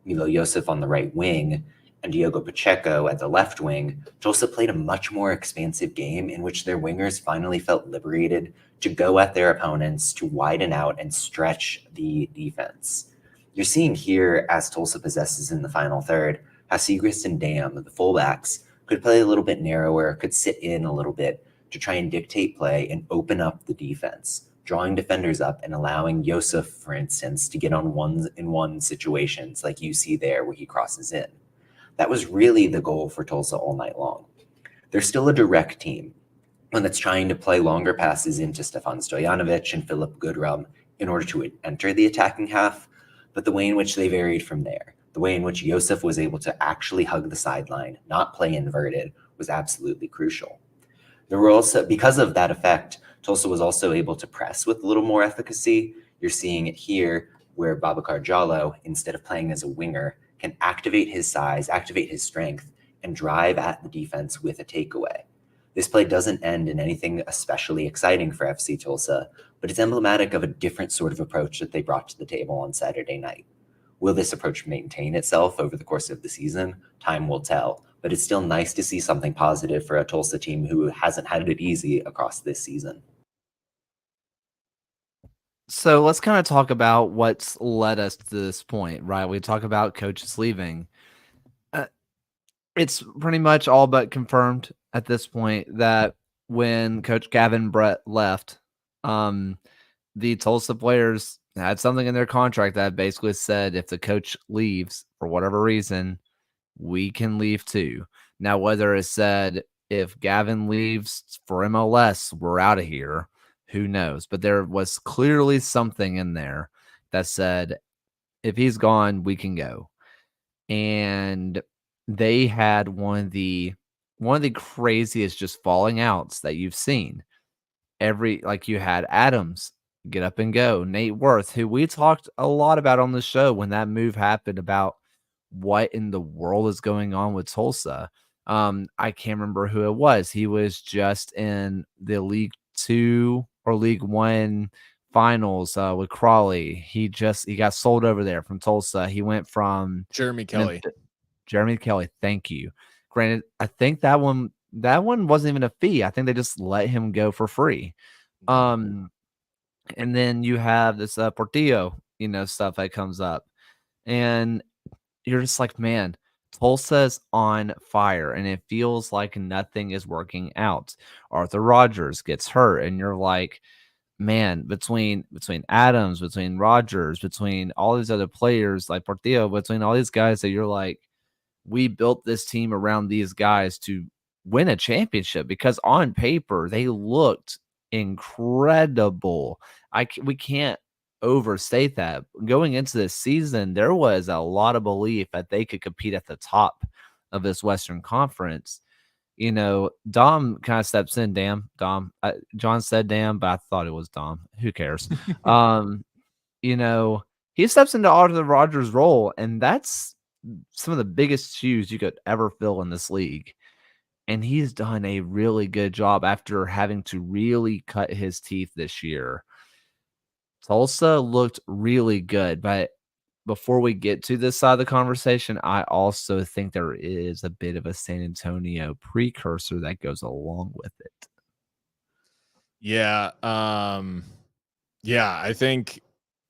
Milo Yosef on the right wing, and Diogo Pacheco at the left wing, Tulsa played a much more expansive game in which their wingers finally felt liberated to go at their opponents, to widen out and stretch the defense. You're seeing here, as Tulsa possesses in the final third, how Segrist and Dam, the fullbacks, could play a little bit narrower, could sit in a little bit to try and dictate play and open up the defense, drawing defenders up and allowing Yosef, for instance, to get on one-in-one situations like you see there where he crosses in. That was really the goal for Tulsa all night long. They're still a direct team, one that's trying to play longer passes into Stefan Stojanovic and Philip Goodrum in order to enter the attacking half, but the way in which they varied from there, the way in which Yosef was able to actually hug the sideline, not play inverted, was absolutely crucial. There were also, because of that effect, Tulsa was also able to press with a little more efficacy. You're seeing it here where Babacar Jallo, instead of playing as a winger, can activate his size, activate his strength, and drive at the defense with a takeaway. This play doesn't end in anything especially exciting for FC Tulsa, but it's emblematic of a different sort of approach that they brought to the table on Saturday night. Will this approach maintain itself over the course of the season? Time will tell, but it's still nice to see something positive for a Tulsa team who hasn't had it easy across this season. So let's kind of talk about what's led us to this point, right? We talk about coaches leaving. It's pretty much all but confirmed at this point that when Coach Gavin Brett left, the Tulsa players had something in their contract that basically said if the coach leaves for whatever reason, we can leave too. Now, whether it said if Gavin leaves for MLS, we're out of here, who knows? But there was clearly something in there that said if he's gone, we can go. And they had one of the craziest just falling outs that you've seen. Like you had Adams get up and go, Nate Worth, who we talked a lot about on the show when that move happened about what in the world is going on with Tulsa. I can't remember who it was. He was just in the League 2 or League 1 finals with Crawley. He got sold over there from Tulsa. He went from Jeremy Kelly. Jeremy Kelly, thank you. Granted, I think that one wasn't even a fee. I think they just let him go for free. And then you have this Portillo, stuff that comes up. And you're just like, man, Tulsa's on fire, and it feels like nothing is working out. Arthur Rogers gets hurt, and you're like, man, between Adams, between Rogers, between all these other players like Portillo, between all these guys that you're like, we built this team around these guys to win a championship because on paper they looked incredible. We can't overstate that. Going into this season, there was a lot of belief that they could compete at the top of this Western Conference. Dom kind of steps in. Dom. John said Dam, but I thought it was Dom. Who cares? He steps into Arthur Rogers' role, and that's some of the biggest shoes you could ever fill in this league. And he's done a really good job after having to really cut his teeth this year. Tulsa looked really good, but before we get to this side of the conversation, I also think there is a bit of a San Antonio precursor that goes along with it. Yeah. I think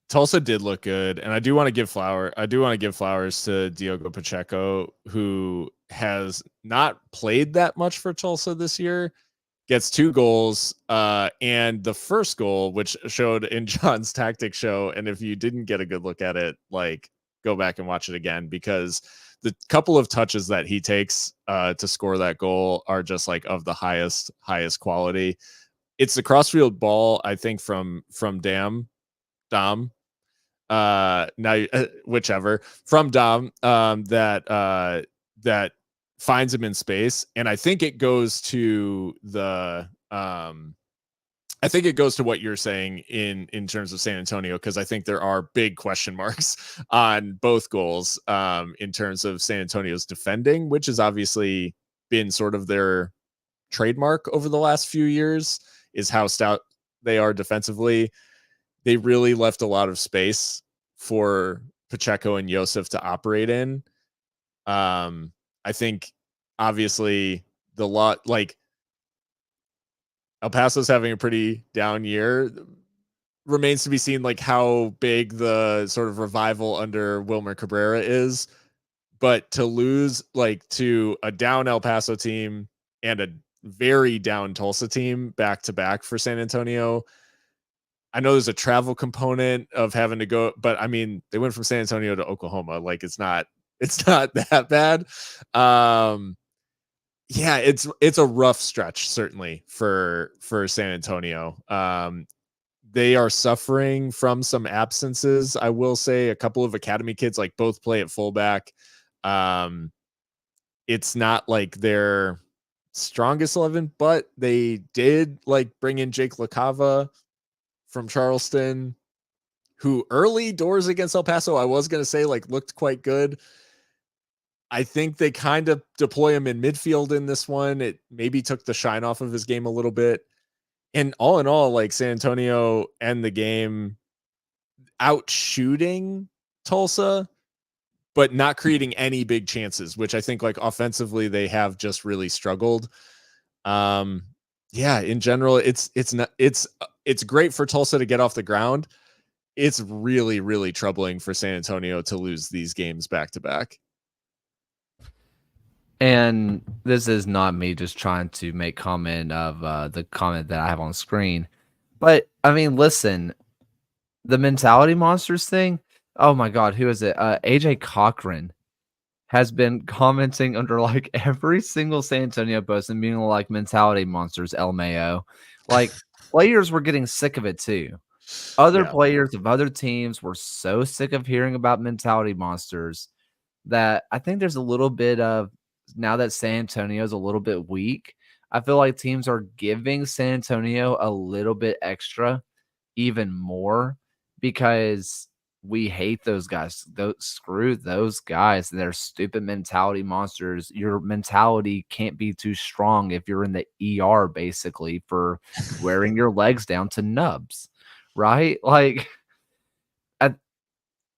Tulsa did look good, and I do want to give flowers to Diogo Pacheco, who has not played that much for Tulsa this year. Gets 2 goals, and the first goal, which showed in John's tactic show, and if you didn't get a good look at it, like go back and watch it again, because the couple of touches that he takes to score that goal are just like of the highest quality. It's the crossfield ball, I think, from Dom, now whichever from Dom, that finds him in space, and I think it goes to the I think it goes to what you're saying in terms of San Antonio, because I think there are big question marks on both goals in terms of San Antonio's defending, which has obviously been sort of their trademark over the last few years, is how stout they are defensively. They really left a lot of space for Pacheco and Josef to operate in. I think obviously the lot, like, El Paso's having a pretty down year. Remains to be seen, like, how big the sort of revival under Wilmer Cabrera is. But to lose, like, to a down El Paso team and a very down Tulsa team back to back for San Antonio, I know there's a travel component of having to go, but I mean, they went from San Antonio to Oklahoma. Like, it's not that bad. Yeah, it's a rough stretch, certainly, for San Antonio. They are suffering from some absences. I will say a couple of academy kids, like, both play at fullback. It's not like their strongest 11, but they did, like, bring in Jake LaCava from Charleston, who early doors against El Paso, I was going to say, like, looked quite good. I think they kind of deploy him in midfield in this one. It maybe took the shine off of his game a little bit. And all in all, like, San Antonio end the game out shooting Tulsa, but not creating any big chances, which I think, like, offensively they have just really struggled. Yeah, in general, it's great for Tulsa to get off the ground. It's really, really troubling for San Antonio to lose these games back to back. And this is not me just trying to make comment of the comment that I have on screen. But, I mean, listen, the mentality monsters thing, oh my God, who is it? AJ Cochran has been commenting under, like, every single San Antonio post and being like, mentality monsters, LMAO. Like, players were getting sick of it too. Other players of other teams were so sick of hearing about mentality monsters that I think there's a little bit of, now that San Antonio is a little bit weak, I feel like teams are giving San Antonio a little bit extra, even more, because we hate those guys. Screw those guys. They're stupid mentality monsters. Your mentality can't be too strong if you're in the ER, basically, for wearing your legs down to nubs, right? Like,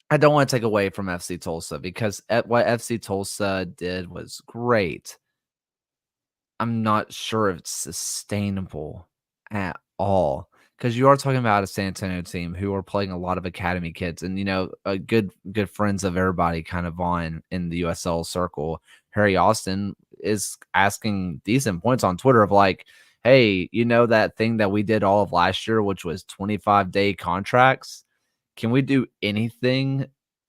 I don't want to take away from FC Tulsa, because what FC Tulsa did was great. I'm not sure if it's sustainable at all, because you are talking about a San Antonio team who are playing a lot of academy kids, and, you know, good friends of everybody kind of on in the USL circle. Harry Austin is asking decent points on Twitter of, like, hey, you know that thing that we did all of last year, which was 25-day contracts? Can we do anything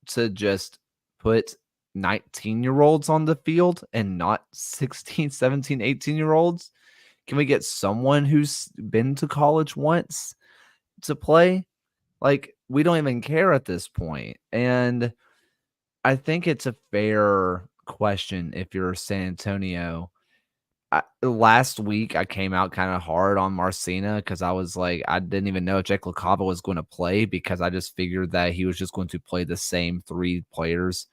to just put 19-year-olds on the field and not 16, 17, 18-year-olds? Can we get someone who's been to college once to play? Like, we don't even care at this point. And I think it's a fair question if you're San Antonio. Last week, I came out kind of hard on Marcina because I was like, I didn't even know if Jake LaCava was going to play, because I just figured that he was just going to play the same three players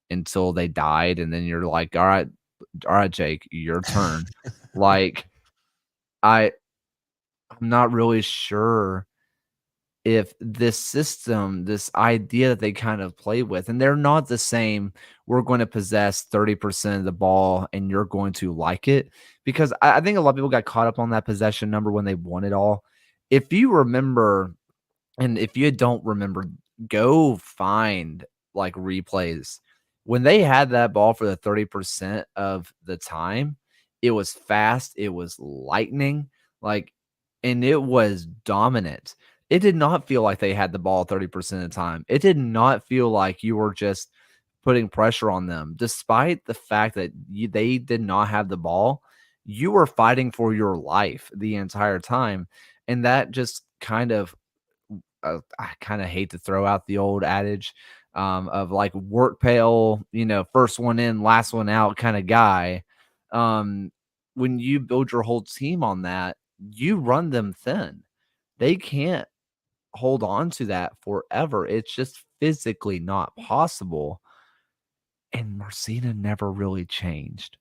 until they died. And then you're like, all right, Jake, your turn. Like, I'm not really sure if this system, this idea that they kind of play with, and they're not the same, we're going to possess 30% of the ball and you're going to like it. Because I think a lot of people got caught up on that possession number when they won it all. If you remember, and if you don't remember, go find, like, replays. When they had that ball for the 30% of the time, it was fast, it was lightning, like, and it was dominant. It did not feel like they had the ball 30% of the time. It did not feel like you were just putting pressure on them. Despite the fact that they did not have the ball, you were fighting for your life the entire time. And that just kind of, I kind of hate to throw out the old adage of, like, work pail, you know, first one in, last one out kind of guy. Um, when you build your whole team on that, you run them thin. They can't hold on to that forever. It's just physically not possible. And Marcina never really changed.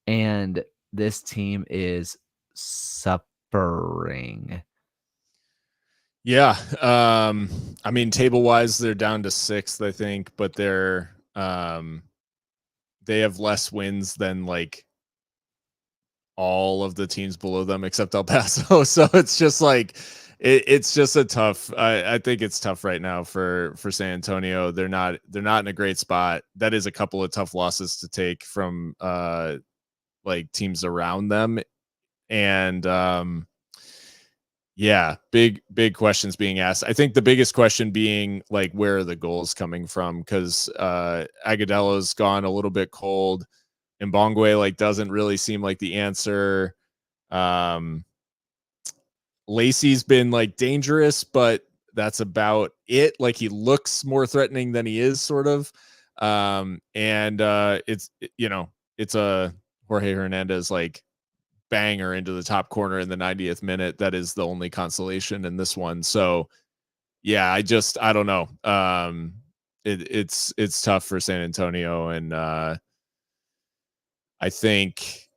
And this team is suffering. Yeah. I mean, table wise, they're down to 6th, I think, but they have less wins than like all of the teams below them except El Paso. So it's just like it's just a tough. I think it's tough right now for San Antonio. They're not in a great spot. That is a couple of tough losses to take from like teams around them, and yeah, big questions being asked. I think the biggest question being like, where are the goals coming from? Because Agadella's gone a little bit cold. Mbongwe like doesn't really seem like the answer. Um, Lacey's been like dangerous, but that's about it. Like he looks more threatening than he is, sort of. And it's a Jorge Hernandez like banger into the top corner in the 90th minute. That is the only consolation in this one. So yeah, I don't know. It's tough for San Antonio, and I think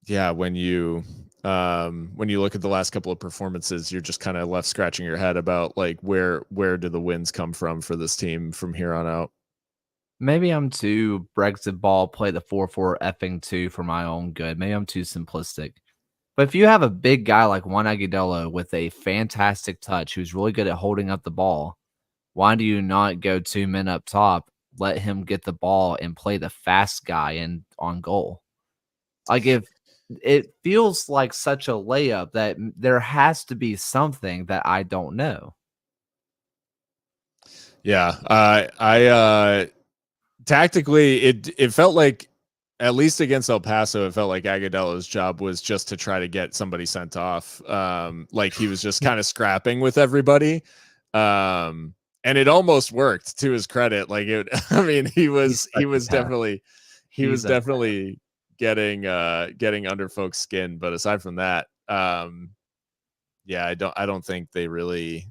yeah, when you look at the last couple of performances, you're just kind of left scratching your head about like where do the wins come from for this team from here on out. Maybe I'm too Brexit ball, play the 4-4 effing 2 for my own good. Maybe I'm too simplistic. But if you have a big guy like Juan Agudelo with a fantastic touch who's really good at holding up the ball, why do you not go 2 men up top, let him get the ball and play the fast guy in on goal? Like, if it feels like such a layup that there has to be something that I don't know. Yeah, tactically it felt like, at least against El Paso, it felt like Agadelo's job was just to try to get somebody sent off. Like he was just kind of scrapping with everybody. And it almost worked, to his credit. Like it, I mean, he He's was such a pest. He's a definitely getting under folks' skin. But aside from that, yeah, I don't think they really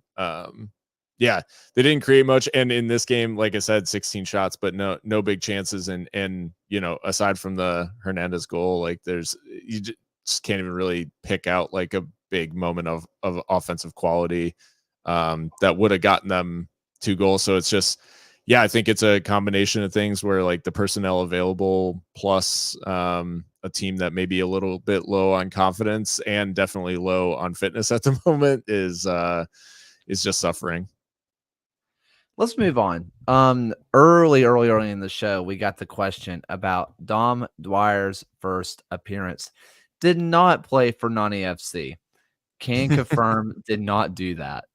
yeah, they didn't create much. And in this game, like I said, 16 shots, but no big chances. And aside from the Hernandez goal, like you just can't even really pick out like a big moment of offensive quality that would have gotten them 2 goals. So it's just, yeah, I think it's a combination of things where like the personnel available plus a team that may be a little bit low on confidence and definitely low on fitness at the moment is just suffering. Let's move on. Early in the show, we got the question about Dom Dwyer's first appearance. Did not play for Nani FC. Can confirm did not do that.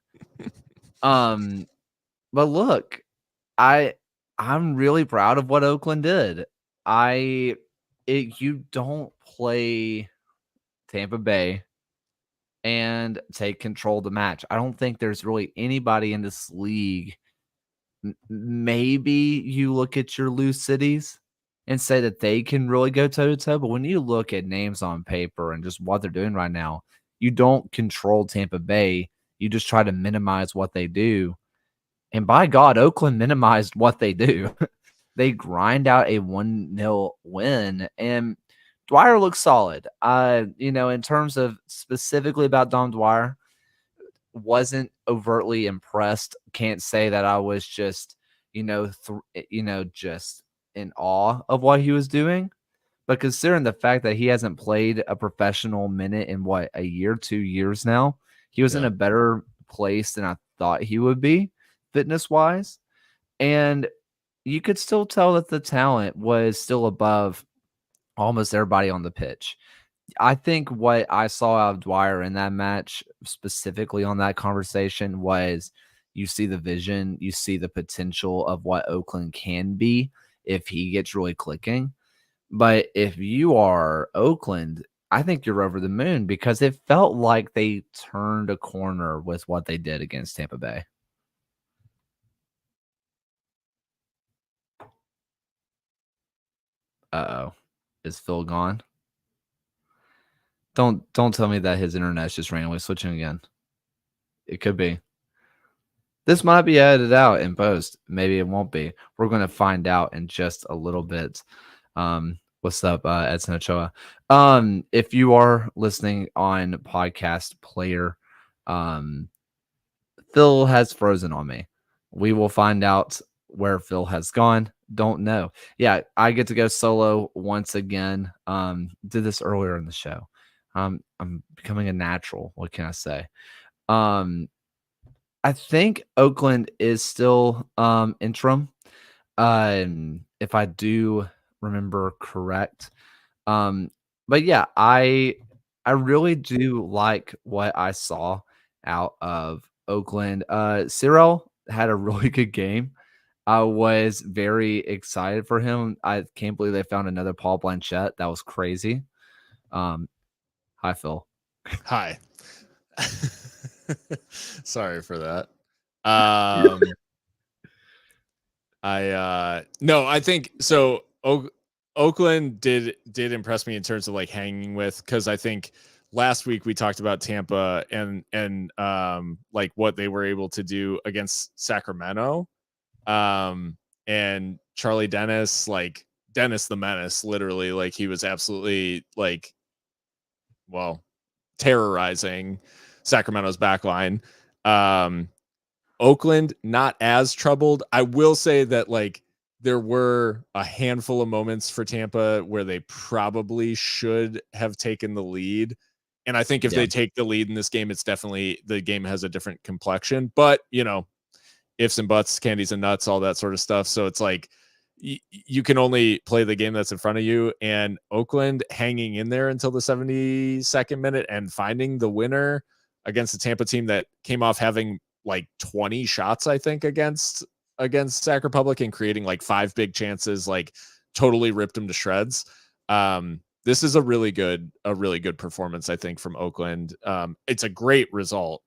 Um, but look, I'm really proud of what Oakland did. You don't play Tampa Bay and take control of the match. I don't think there's really anybody in this league. Maybe you look at your loose cities and say that they can really go toe to toe, but when you look at names on paper and just what they're doing right now, you don't control Tampa Bay. You just try to minimize what they do. And by God, Oakland minimized what they do. They grind out a 1-0 win, and Dwyer looks solid. In terms of specifically about Dom Dwyer, wasn't overtly impressed. Can't say that I was just, just in awe of what he was doing. But considering the fact that he hasn't played a professional minute in a year, 2 years now, he was in Yeah. a better place than I thought he would be, fitness wise. And you could still tell that the talent was still above almost everybody on the pitch. I think what I saw out of Dwyer in that match, specifically on that conversation, was you see the vision, you see the potential of what Oakland can be if he gets really clicking. But if you are Oakland, I think you're over the moon because it felt like they turned a corner with what they did against Tampa Bay. Uh-oh. Is Phil gone? Don't tell me that his internet's just randomly switching again. It could be. This might be edited out in post. Maybe it won't be. We're going to find out in just a little bit. What's up, Edson Ochoa? If you are listening on podcast player, Phil has frozen on me. We will find out where Phil has gone. Don't know. Yeah, I get to go solo once again. Did this earlier in the show. I'm becoming a natural. What can I say? I think Oakland is still interim. If I do remember correct. But yeah, I really do like what I saw out of Oakland. Cyril had a really good game. I was very excited for him. I can't believe they found another Paul Blanchett. That was crazy. Hi, Phil. Hi. Sorry for that. I think so. Oakland did impress me in terms of like hanging with, because I think last week we talked about Tampa and like what they were able to do against Sacramento. And Charlie Dennis, like Dennis the Menace, literally, like he was absolutely like, well, terrorizing Sacramento's backline. Oakland, not as troubled. I will say that like there were a handful of moments for Tampa where they probably should have taken the lead. And I think if they take the lead in this game, it's definitely, the game has a different complexion. But, you know, ifs and buts, candies and nuts, all that sort of stuff. So it's like you can only play the game that's in front of you. And Oakland hanging in there until the 72nd minute and finding the winner against the Tampa team that came off having like 20 shots, I think, against Sac Republic, and creating like 5 big chances, like totally ripped them to shreds. This is a really good performance, I think, from Oakland. It's a great result,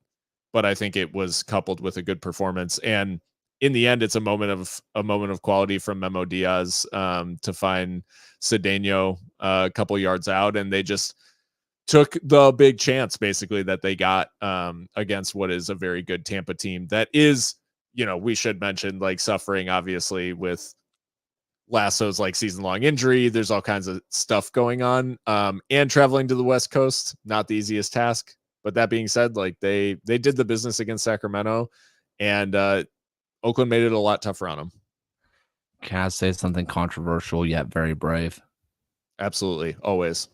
but I think it was coupled with a good performance. And in the end, it's a moment of quality from Memo Diaz to find Cedeno a couple yards out, and they just took the big chance basically that they got against what is a very good Tampa team that is, you know, we should mention, like, suffering obviously with Lasso's like season-long injury. There's all kinds of stuff going on, and traveling to the West Coast, not the easiest task. But that being said, like they did the business against Sacramento, and Oakland made it a lot tougher on them. Can I say something controversial yet very brave? Absolutely, always.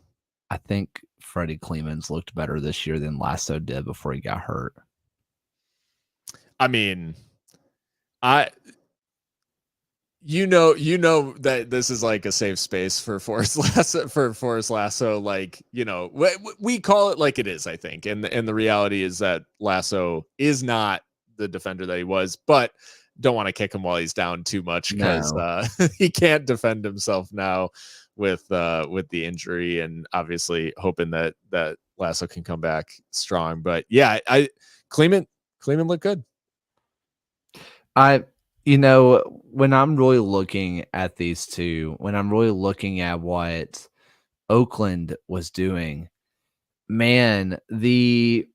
I think Freddie Clemens looked better this year than Lasso did before he got hurt. I mean, you know that this is like a safe space for Forrest Lasso. Like, you know, we call it like it is, I think. And the reality is that Lasso is not the defender that he was, but don't want to kick him while he's down too much, because he can't defend himself now with the injury, and obviously hoping that Lasso can come back strong. But yeah, Clement looked good. You know, when I'm really looking at these two, when I'm really looking at what Oakland was doing, man, they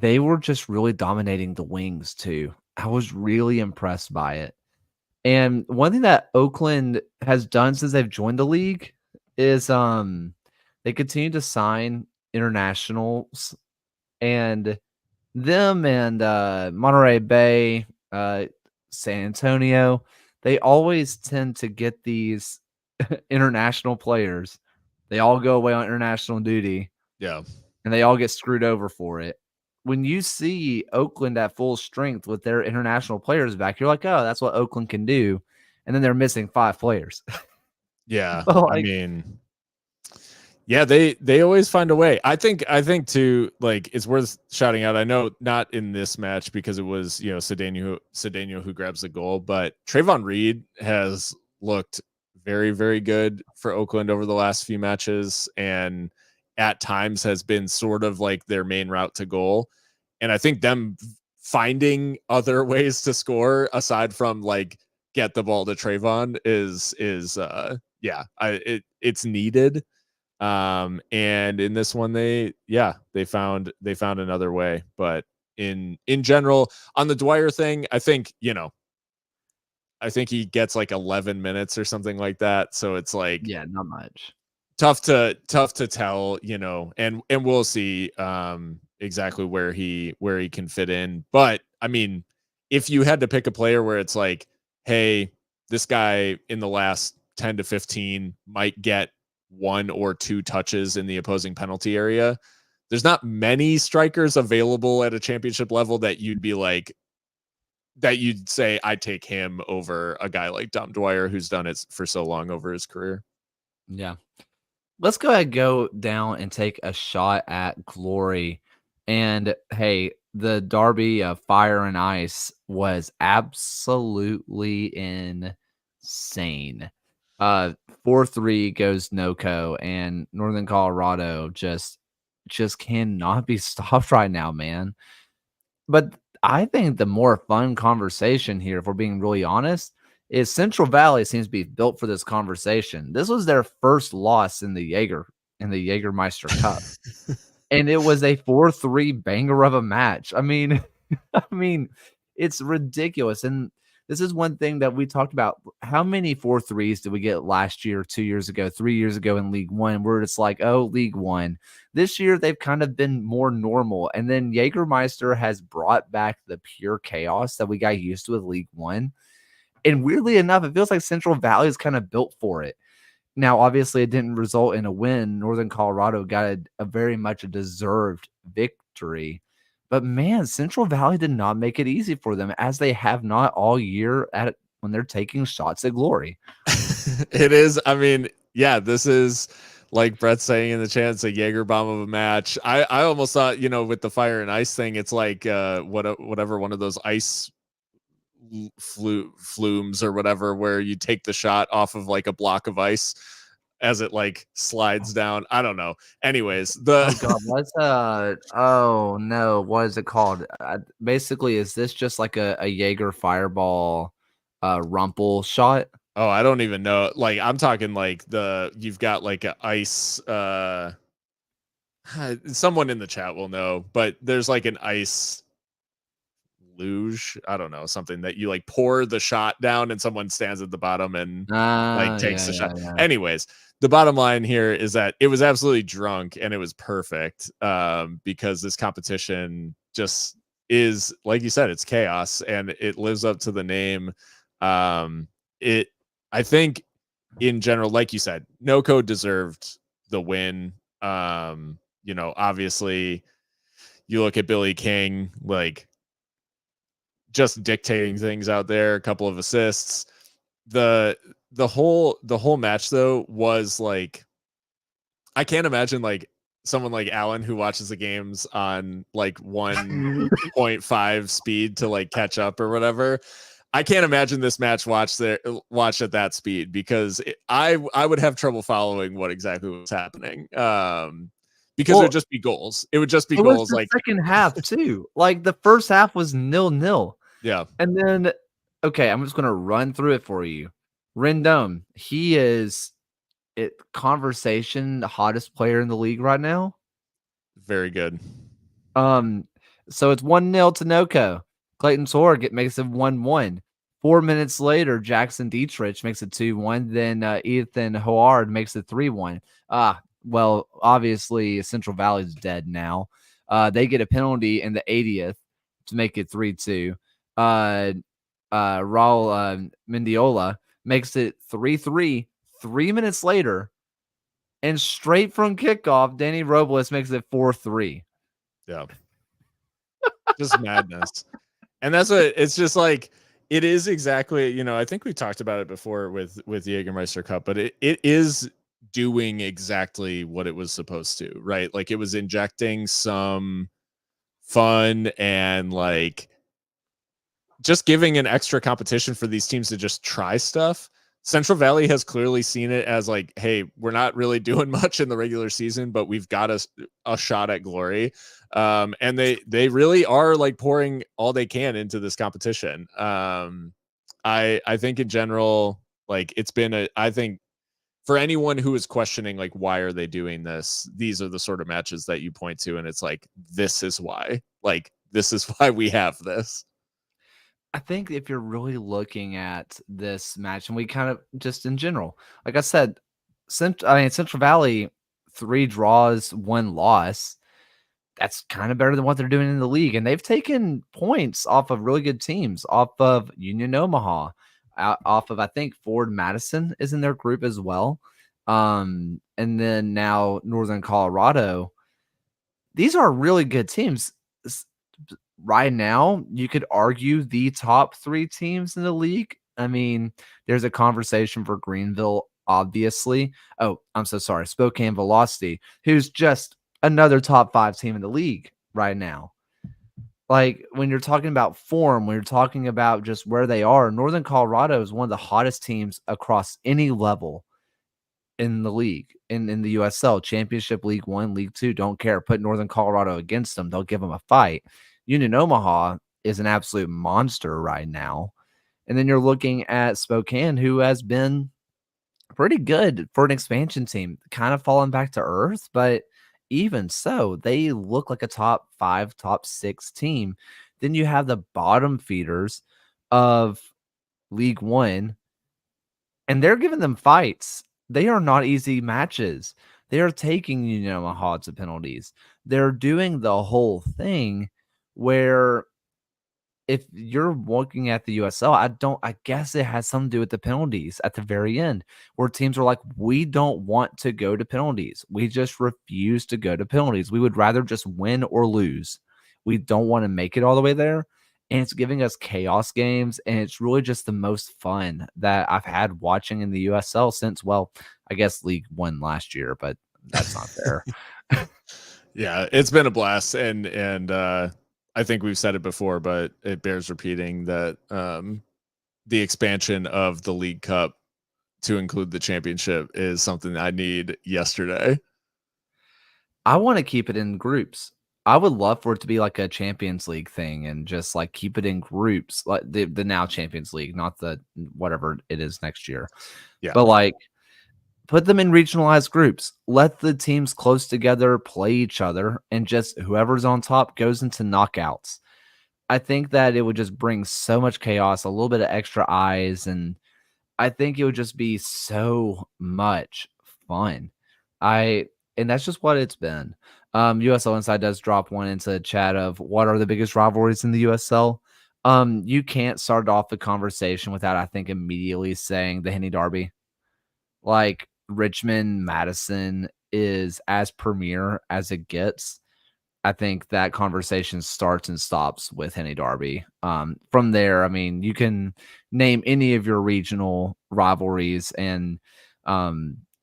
were just really dominating the wings too. I was really impressed by it. And one thing that Oakland has done since they've joined the league is they continue to sign internationals, and them and Monterey Bay, San Antonio, they always tend to get these international players. They all go away on international duty. Yeah. And they all get screwed over for it. When you see Oakland at full strength with their international players back, you're like, oh, that's what Oakland can do. And then they're missing 5 players. Yeah. Like, I mean, yeah, they always find a way. I think too, like, it's worth shouting out. I know not in this match because it was, you know, Cedeno who grabs the goal, but Trayvon Reed has looked very, very good for Oakland over the last few matches, and at times has been sort of like their main route to goal. And I think them finding other ways to score aside from like get the ball to Trayvon is it's needed. And in this one, they found another way. But in general, on the Dwyer thing, I think he gets like 11 minutes or something like that. So it's like, Yeah, not much. tough to tell, and we'll see exactly where he can fit in. But I mean, if you had to pick a player where it's like, hey, this guy in the last 10 to 15 might get 1 or 2 touches in the opposing penalty area, there's not many strikers available at a championship level that you'd be like, that you'd say I'd take him over a guy like Dom Dwyer, who's done it for so long over his career. Yeah. Let's go ahead and go down and take a shot at Glory. And hey, the derby of Fire and Ice was absolutely insane. 4-3 goes NoCo, and Northern Colorado just cannot be stopped right now, man. But I think the more fun conversation here, if we're being really honest, is Central Valley seems to be built for this conversation. This was their first loss in the Jägermeister Cup, and it was a 4-3 banger of a match. I mean, I mean, it's ridiculous. And this is one thing that we talked about. How many 4-3s did we get last year, 2 years ago, 3 years ago in League One, where it's like, oh, League One. This year, they've kind of been more normal. And then Jägermeister has brought back the pure chaos that we got used to with League One. And weirdly enough, it feels like Central Valley is kind of built for it. Now, obviously, it didn't result in a win. Northern Colorado got a very much a deserved victory. But man, Central Valley did not make it easy for them, as they have not all year when they're taking shots at Glory. It is. I mean, yeah, this is like Brett's saying in the chat, it's a Jaeger bomb of a match. I almost thought, with the Fire and Ice thing, it's like whatever one of those ice flumes or whatever, where you take the shot off of like a block of ice as it like slides down. I don't know. Anyways, Oh god, oh no, what is it called? Basically, is this just like a Jaeger fireball rumple shot? Oh, I don't even know. Like, I'm talking like you've got like a ice, someone in the chat will know, but there's like an ice luge. I don't know, something that you like pour the shot down and someone stands at the bottom and like takes the shot. Yeah. Anyways, the bottom line here is that it was absolutely drunk and it was perfect, because this competition just is, like you said, it's chaos and it lives up to the name. I think in general, like you said, NoCo deserved the win. Obviously you look at Billy King, like just dictating things out there, a couple of assists. The whole match though was like, I can't imagine like someone like Alan who watches the games on like 1.5 speed to like catch up or whatever. I can't imagine this match watched at that speed, because I would have trouble following what exactly was happening. Because it would just be goals. It would just be goals. The like second half too. Like the first half was 0-0. Yeah. And then, okay, I'm just gonna run through it for you. Rendon, he is conversation the hottest player in the league right now. Very good. So it's 1-0 to NoCo. Clayton Sorg makes it 1-1. 4 minutes later, Jackson Dietrich makes it 2-1. Then Ethan Howard makes it 3-1. Well, obviously Central Valley's dead now. They get a penalty in the 80th to make it 3-2. Raul Mendiola makes it 3-3. 3 minutes later, and straight from kickoff, Danny Robles makes it 4-3. Yeah. Just madness. And that's what it's just like. It is exactly, I think we talked about it before with Jägermeister Cup, but it is doing exactly what it was supposed to, right? Like, it was injecting some fun and like just giving an extra competition for these teams to just try stuff. Central Valley has clearly seen it as like, hey, we're not really doing much in the regular season, but we've got a shot at glory. And they really are like pouring all they can into this competition. I think in general, like, it's been I think for anyone who is questioning, like, why are they doing this? These are the sort of matches that you point to, and it's like, this is why. Like, this is why we have this. I think if you're really looking at this match, and we kind of just in general, like I said, Central Valley, 3 draws, 1 loss. That's kind of better than what they're doing in the league, and they've taken points off of really good teams, off of Union Omaha, off of, I think, Ford Madison is in their group as well, and then now Northern Colorado. These are really good teams. Right now, you could argue the top 3 teams in the league. I mean, there's a conversation for Greenville, obviously. Oh, I'm so sorry. Spokane Velocity, who's just another top 5 team in the league right now. Like, when you're talking about form, when you're talking about just where they are, Northern Colorado is one of the hottest teams across any level in the league, in the USL Championship, League 1, League 2, don't care. Put Northern Colorado against them, they'll give them a fight. Union Omaha is an absolute monster right now. And then you're looking at Spokane, who has been pretty good for an expansion team, kind of falling back to earth, but even so, they look like a top 5, top 6 team. Then you have the bottom feeders of League 1, and they're giving them fights. They are not easy matches. They are taking Union Omaha to penalties. They're doing the whole thing where if you're looking at the USL, I guess it has something to do with the penalties at the very end, where teams are like, we don't want to go to penalties. We just refuse to go to penalties. We would rather just win or lose. We don't want to make it all the way there. And it's giving us chaos games. And it's really just the most fun that I've had watching in the USL since, well, I guess League 1 last year, but that's not fair. Yeah, it's been a blast. And I think we've said it before, but it bears repeating that the expansion of the League Cup to include the championship is something I need yesterday. I want to keep it in groups. I would love for it to be like a Champions League thing and just like keep it in groups, like the now Champions League, not the whatever it is next year. Yeah. But like put them in regionalized groups. Let the teams close together, play each other, and just whoever's on top goes into knockouts. I think that it would just bring so much chaos, a little bit of extra eyes, and I think it would just be so much fun. And that's just what it's been. USL Inside does drop one into the chat of what are the biggest rivalries in the USL. You can't start off the conversation without, I think, immediately saying the Henny Derby. Like Richmond, Madison is as premier as it gets. I think that conversation starts and stops with Henny Derby. From there, I mean, you can name any of your regional rivalries and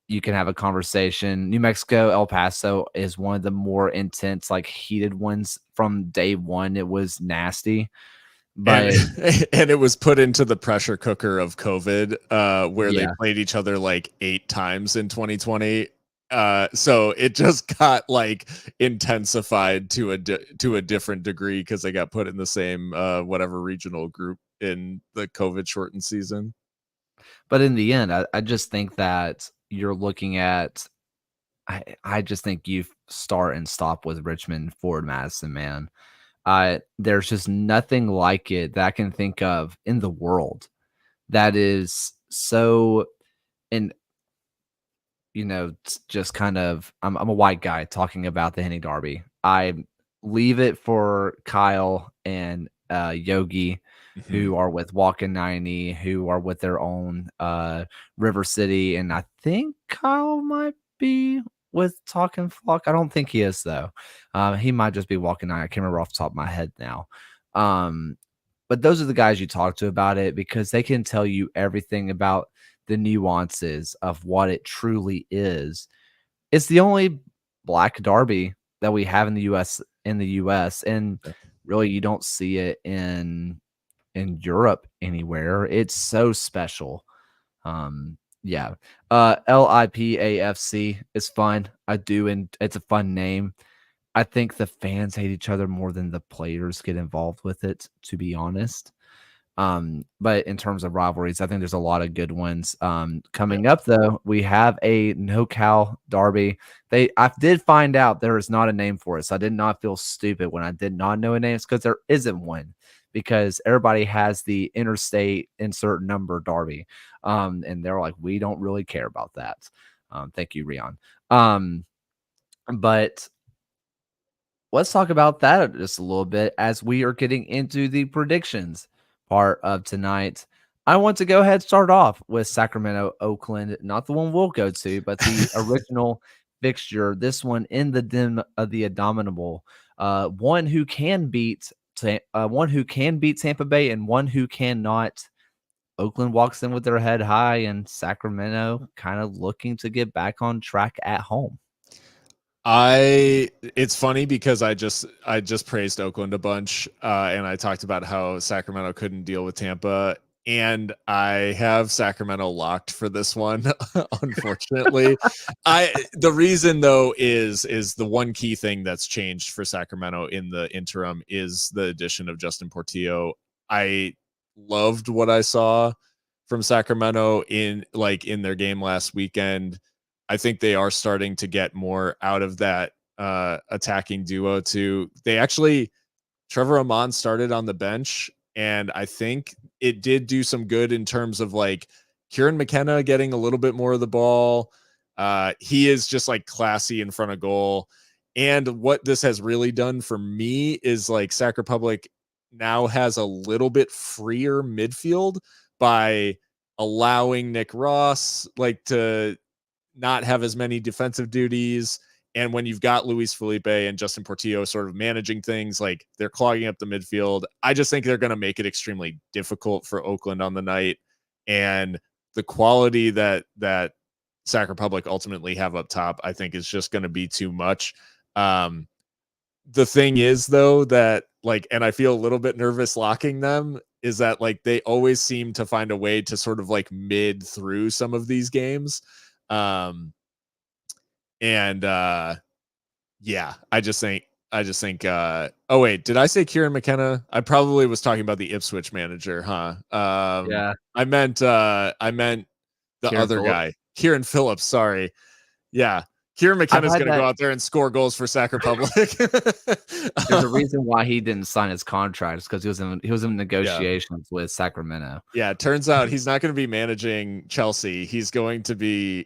you can have a conversation. New Mexico, El Paso is one of the more intense, like heated ones from day one. It was nasty. But and it was put into the pressure cooker of COVID, where they yeah. played each other like 8 times in 2020. So it just got like intensified to a different degree because they got put in the same whatever regional group in the COVID shortened season. But in the end, I just think that you're looking at I just think you start and stop with Richmond, Ford, Madison, man. There's just nothing like it that I can think of in the world that is so, and just kind of, I'm a white guy talking about the Henny Derby. I leave it for Kyle and Yogi, who are with Walkin' 90, who are with their own River City, and I think Kyle might be with Talking Flock. I don't think he is though. He might just be Walkin' 90. I can't remember off the top of my head now. But those are the guys you talk to about it because they can tell you everything about the nuances of what it truly is. It's the only black derby that we have in the US, and really you don't see it in Europe anywhere. It's so special. Yeah. LIPAFC is fun. I do, and it's a fun name. I think the fans hate each other more than the players get involved with it, to be honest. But in terms of rivalries, I think there's a lot of good ones. Coming up though, we have a no-cal derby. I did find out there is not a name for it, so I did not feel stupid when I did not know a name. It's because there isn't one, because everybody has the interstate insert number derby, and they're like, we don't really care about that. Thank you, Rion. But let's talk about that just a little bit as we are getting into the predictions part of tonight. I want to go ahead and start off with Sacramento, Oakland, not the one we'll go to, but the original fixture. This one in the den of the abominable. One who can beat Tampa Bay and one who cannot. Oakland walks in with their head high, and Sacramento kind of looking to get back on track at home. It's funny because I just praised Oakland a bunch, and I talked about how Sacramento couldn't deal with Tampa, and I have Sacramento locked for this one. Unfortunately, the reason though is the one key thing that's changed for Sacramento in the interim is the addition of Justin Portillo. I loved what I saw from Sacramento in their game last weekend. I think they are starting to get more out of that attacking duo too. Trevor Amon started on the bench, and I think it did do some good in terms of like Kieran McKenna getting a little bit more of the ball. He is just like classy in front of goal. And what this has really done for me is like Sac Republic now has a little bit freer midfield by allowing Nick Ross to not have as many defensive duties. And when you've got Luis Felipe and Justin Portillo sort of managing things, like they're clogging up the midfield, I just think they're going to make it extremely difficult for Oakland on the night. And the quality that Sac Republic ultimately have up top, I think is just going to be too much. The thing is though, that and I feel a little bit nervous locking them, is that they always seem to find a way to sort of mid through some of these games. Yeah, I just think oh wait, did I say Kieran McKenna? I probably was talking about the Ipswich manager, huh? Yeah. I meant the Kieran other Phillips. guy, Kieran Phillips. Sorry. Yeah. Kieran McKenna's going to go out there and score goals for Sac Republic. There's a reason why he didn't sign his contract. It's because he was in negotiations with Sacramento. Yeah, it turns out he's not going to be managing Chelsea. He's going to be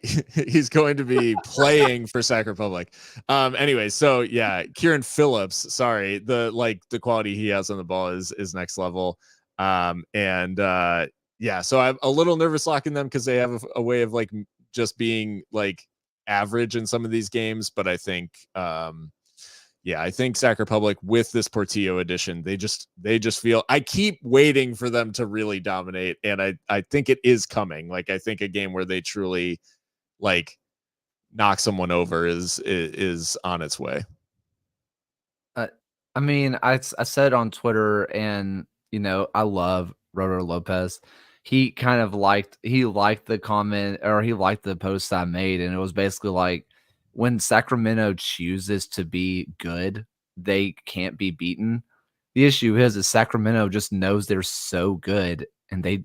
playing for Sac Republic. Anyway, so yeah, Kieran Phillips. Sorry, the quality he has on the ball is next level. Yeah, so I'm a little nervous locking them because they have a way of just being average in some of these games, but I think I think Sac Republic with this Portillo edition, they just feel, I keep waiting for them to really dominate, and I think it is coming. I think a game where they truly knock someone over is on its way. I mean, I said on Twitter, and I love Roto Lopez. He kind of liked the comment, or he liked the post I made, and it was basically like, when Sacramento chooses to be good, they can't be beaten. The issue is Sacramento just knows they're so good, and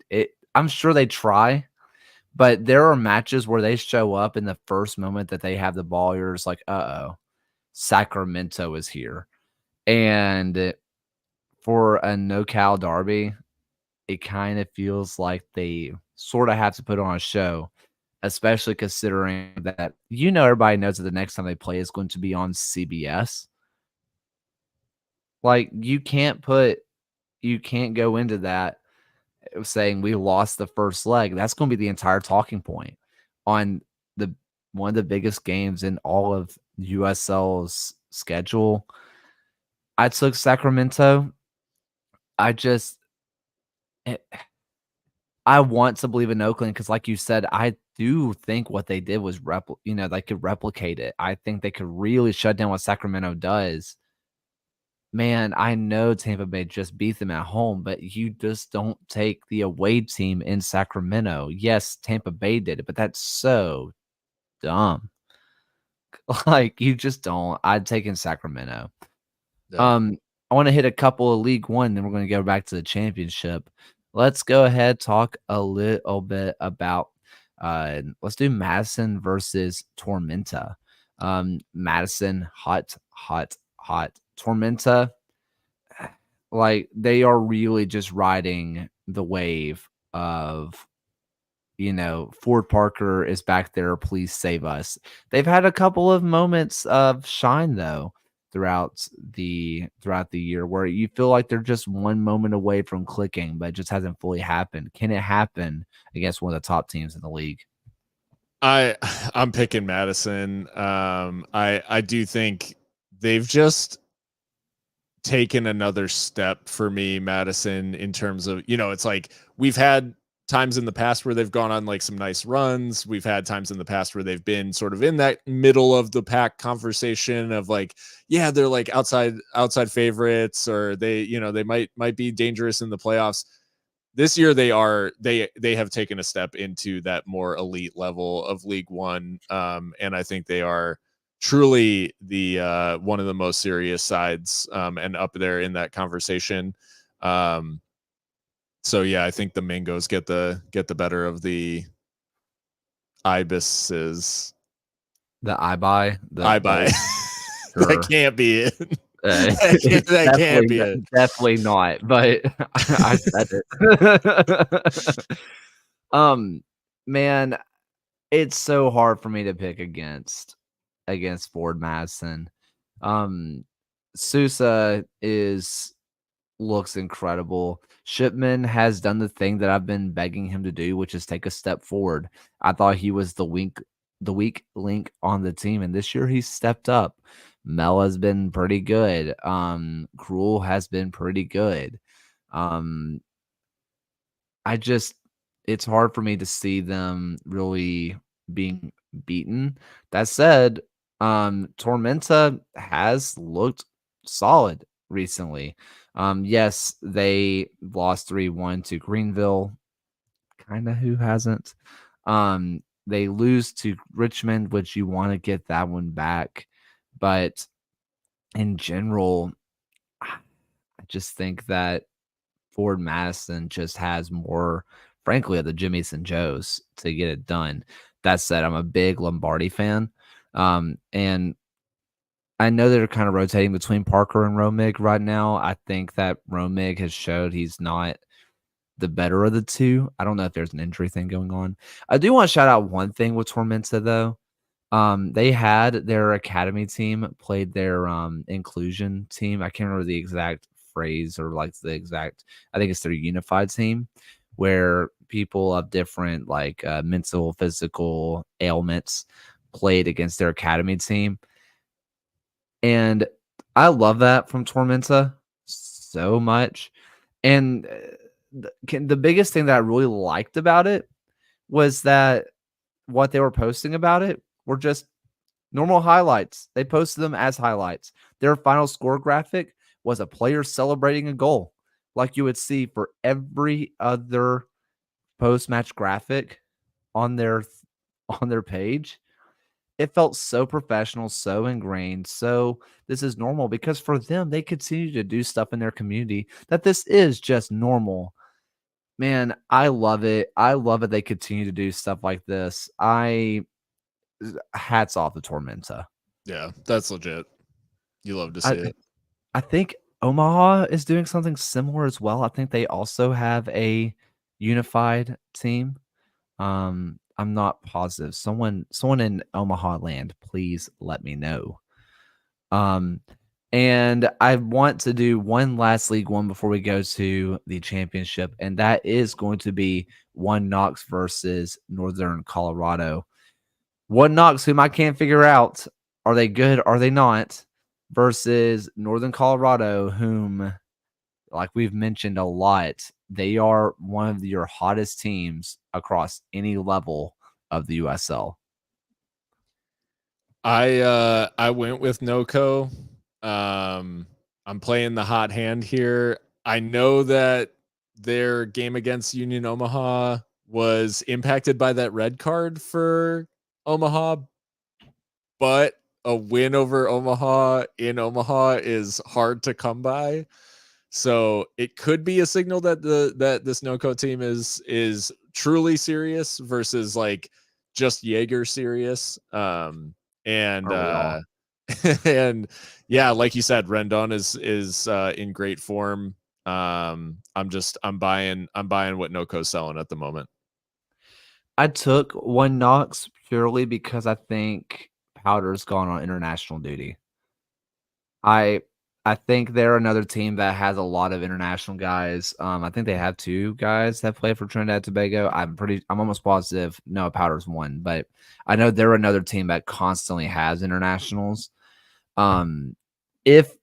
I'm sure they try, but there are matches where they show up in the first moment that they have the ball. You're just like, uh-oh, Sacramento is here. And for a no-cal derby, it kind of feels like they sort of have to put on a show, especially considering that, everybody knows that the next time they play is going to be on CBS. You can't go into that saying we lost the first leg. That's going to be the entire talking point on one of the biggest games in all of USL's schedule. I took Sacramento. I want to believe in Oakland because, like you said, I do think what they did was they could replicate it. I think they could really shut down what Sacramento does. Man, I know Tampa Bay just beat them at home, but you just don't take the away team in Sacramento. Yes, Tampa Bay did it, but that's so dumb. You just don't. I'd taken Sacramento. Yeah. I want to hit a couple of League One, then we're going to go back to the championship. let's go ahead talk a little bit about let's do Madison versus Tormenta. Madison, hot, hot, hot. Tormenta, like they are really just riding the wave of, Ford Parker is back there. Please save us. They've had a couple of moments of shine though throughout the year where you feel like they're just one moment away from clicking, but it just hasn't fully happened. Can it happen against one of the top teams in the league? I'm picking Madison. I do think they've just taken another step for me, Madison, in terms of, it's like we've had times in the past where they've gone on like some nice runs. We've had times in the past where they've been sort of in that middle of the pack conversation of like, yeah, they're like outside favorites, or they might be dangerous in the playoffs. This year they have taken a step into that more elite level of League One. And I think they are truly the one of the most serious sides, and up there in that conversation. So yeah, I think the Mingos get the better of the Ibises. The iBuy, Ibi. Sure. That can't be it. It's that can't be it. definitely not, but I said it. Man, it's so hard for me to pick against Ford Madison. Sousa looks incredible. Shipman has done the thing that I've been begging him to do, which is take a step forward. I thought he was the weak link on the team, and this year he's stepped up. Mel has been pretty good. Cruel has been pretty good. It's hard for me to see them really being beaten. That said, Tormenta has looked solid recently. Yes, they lost 3-1 to Greenville. Kinda who hasn't? They lose to Richmond, which you want to get that one back. But in general, I just think that Ford Madison just has more, frankly, of the Jimmys and Joes to get it done. That said, I'm a big Lombardi fan. And I know they're kind of rotating between Parker and Romig right now. I think that Romig has showed he's not the better of the two. I don't know if there's an injury thing going on. I do want to shout out one thing with Tormenta though. They had their academy team played their inclusion team. I can't remember the exact phrase or like the exact. I think it's their unified team, where people of different like mental, physical ailments played against their academy team, and I love that from Tormenta so much. And the biggest thing that I really liked about it was that what they were posting about it were just normal highlights. They posted them as highlights. Their final score graphic was a player celebrating a goal, like you would see for every other post-match graphic on their page. It felt so professional, so ingrained, so this is normal because for them, they continue to do stuff in their community that this is just normal. Man, I love it. I love it they continue to do stuff like this. Hats off to Tormenta. Yeah, that's legit. You love to see it. I think Omaha is doing something similar as well. I think they also have a unified team. I'm not positive. Someone in Omaha land, please let me know. And I want to do one last League One before we go to the championship, and that is going to be One Knox versus Northern Colorado. One Knox, whom I can't figure out, are they good? Are they not? Versus Northern Colorado, whom, like we've mentioned a lot, they are one of your hottest teams across any level of the USL. I went with NoCo. I'm playing the hot hand here. I know that their game against Union Omaha was impacted by that red card for Omaha, but a win over Omaha in Omaha is hard to come by. So it could be a signal that this NoCo team is truly serious versus like just Jaeger serious. And Are we all? and yeah, like you said, Rendon is in great form. I'm buying what NoCo's selling at the moment. I took one Knox purely because I think Powder's gone on international duty. I I think they're another team that has a lot of international guys. I think they have 2 guys that play for Trinidad and Tobago. I'm almost positive Noah Powder's one, but I know they're another team that constantly has internationals. If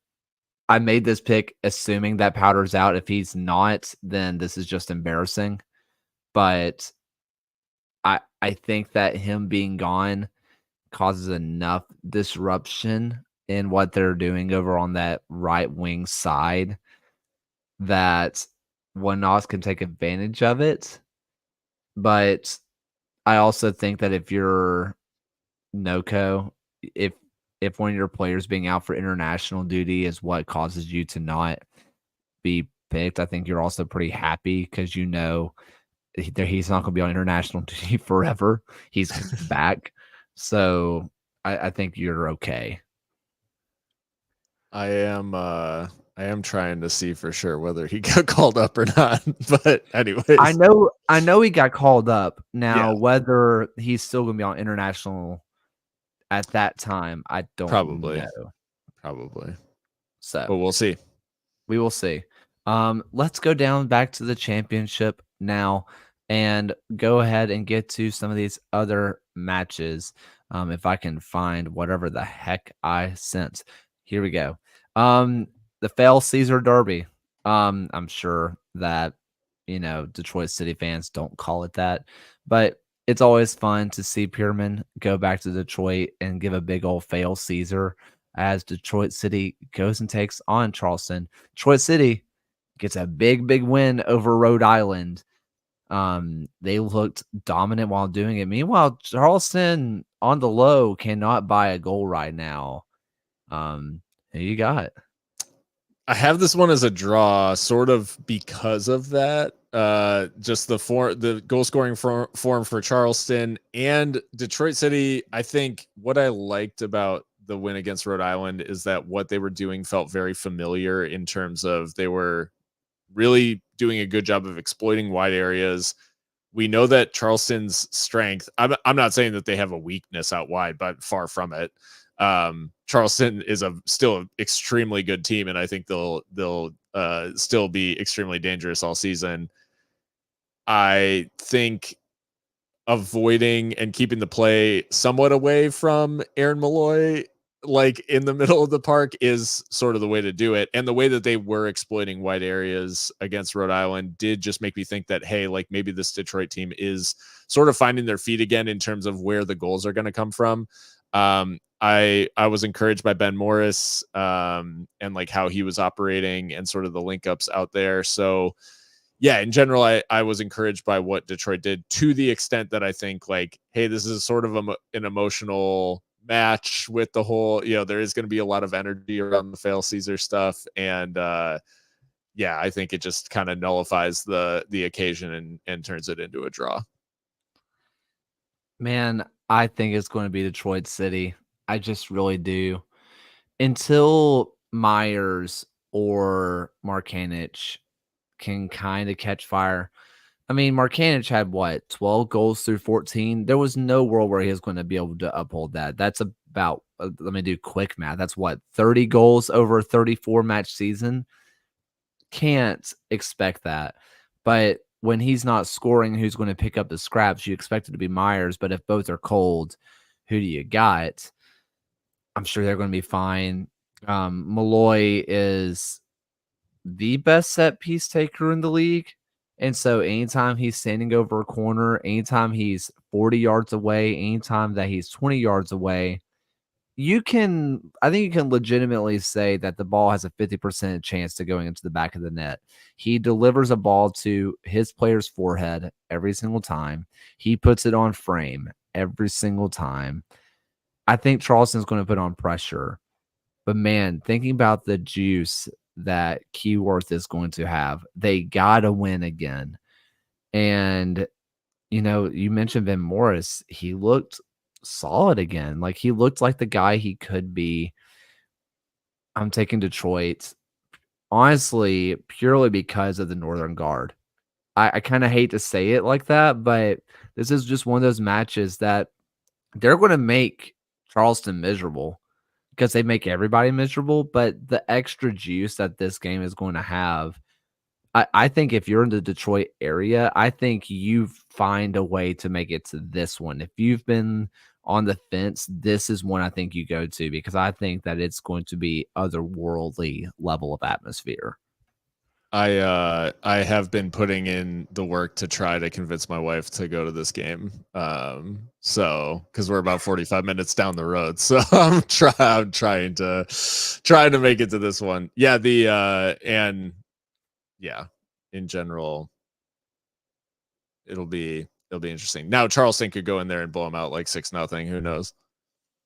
I made this pick assuming that Powder's out, if he's not, then this is just embarrassing. But I think that him being gone causes enough disruption in what they're doing over on that right wing side that Wanos can take advantage of it. But I also think that if you're NoCo, if if one of your players being out for international duty is what causes you to not be picked, I think you're also pretty happy because you know he's not going to be on international duty forever. He's back. So I think you're okay. I am trying to see for sure whether he got called up or not. But anyways, I know he got called up. Now, Yeah. whether he's still going to be on international at that time, I don't probably, know. but So we'll see. we will see. Let's go down back to the championship now and go ahead and get to some of these other matches. If I can find whatever the heck I sent. Here we go. The Fail Caesar Derby. I'm sure that Detroit City fans don't call it that, but it's always fun to see Pierman go back to Detroit and give a big old Fail Caesar as Detroit City goes and takes on Charleston. Detroit City gets a big win over Rhode Island. They looked dominant while doing it. Meanwhile, Charleston on the low cannot buy a goal right now. Who you got? I have this one as a draw, sort of because of that. Just the goal scoring form for Charleston and Detroit City. I think what I liked about the win against Rhode Island is that what they were doing felt very familiar in terms of they were really doing a good job of exploiting wide areas. We know that Charleston's strength, I'm not saying that they have a weakness out wide, but far from it. Charleston is still an extremely good team, and I think they'll still be extremely dangerous all season. I think avoiding and keeping the play somewhat away from Aaron Malloy, like in the middle of the park, is sort of the way to do it. And the way that they were exploiting wide areas against Rhode Island did just make me think that, hey, like maybe this Detroit team is sort of finding their feet again in terms of where the goals are going to come from. I was encouraged by Ben Morris and like how he was operating and sort of the link ups out there. So yeah, in general, I was encouraged by what Detroit did, to the extent that I think like, hey, this is sort of an emotional match with the whole, there is going to be a lot of energy around the Fail Caesar stuff. And yeah, I think it just kind of nullifies the occasion and turns it into a draw. Man, I think it's going to be Detroit City. I just really do. Until Myers or Markanich can kind of catch fire. I mean, Markanich had what, 12 goals through 14? There was no world where he was going to be able to uphold that. That's about, let me do quick math. That's what, 30 goals over a 34 match season? Can't expect that. But when he's not scoring, who's going to pick up the scraps? You expect it to be Myers, but if both are cold, who do you got? I'm sure they're going to be fine. Malloy is the best set piece taker in the league. And so anytime he's standing over a corner, anytime he's 40 yards away, anytime that he's 20 yards away, I think you can legitimately say that the ball has a 50% chance to going into the back of the net. He delivers a ball to his player's forehead every single time. He puts it on frame every single time. I think Charleston's going to put on pressure. But man, thinking about the juice that Keyworth is going to have. They got to win again. And, you mentioned Ben Morris. He looked solid again. Like, he looked like the guy he could be. I'm taking Detroit, honestly, purely because of the Northern Guard. I kind of hate to say it like that, but this is just one of those matches that they're going to make Charleston miserable because they make everybody miserable. But the extra juice that this game is going to have, I think if you're in the Detroit area, I think you find a way to make it to this one. If you've been on the fence, this is one I think you go to because I think that it's going to be otherworldly level of atmosphere. I have been putting in the work to try to convince my wife to go to this game. So because we're about 45 minutes down the road, so I'm trying to make it to this one. Yeah, and yeah, in general, it'll be interesting. Now Charleston could go in there and blow them out like 6-0. Who knows?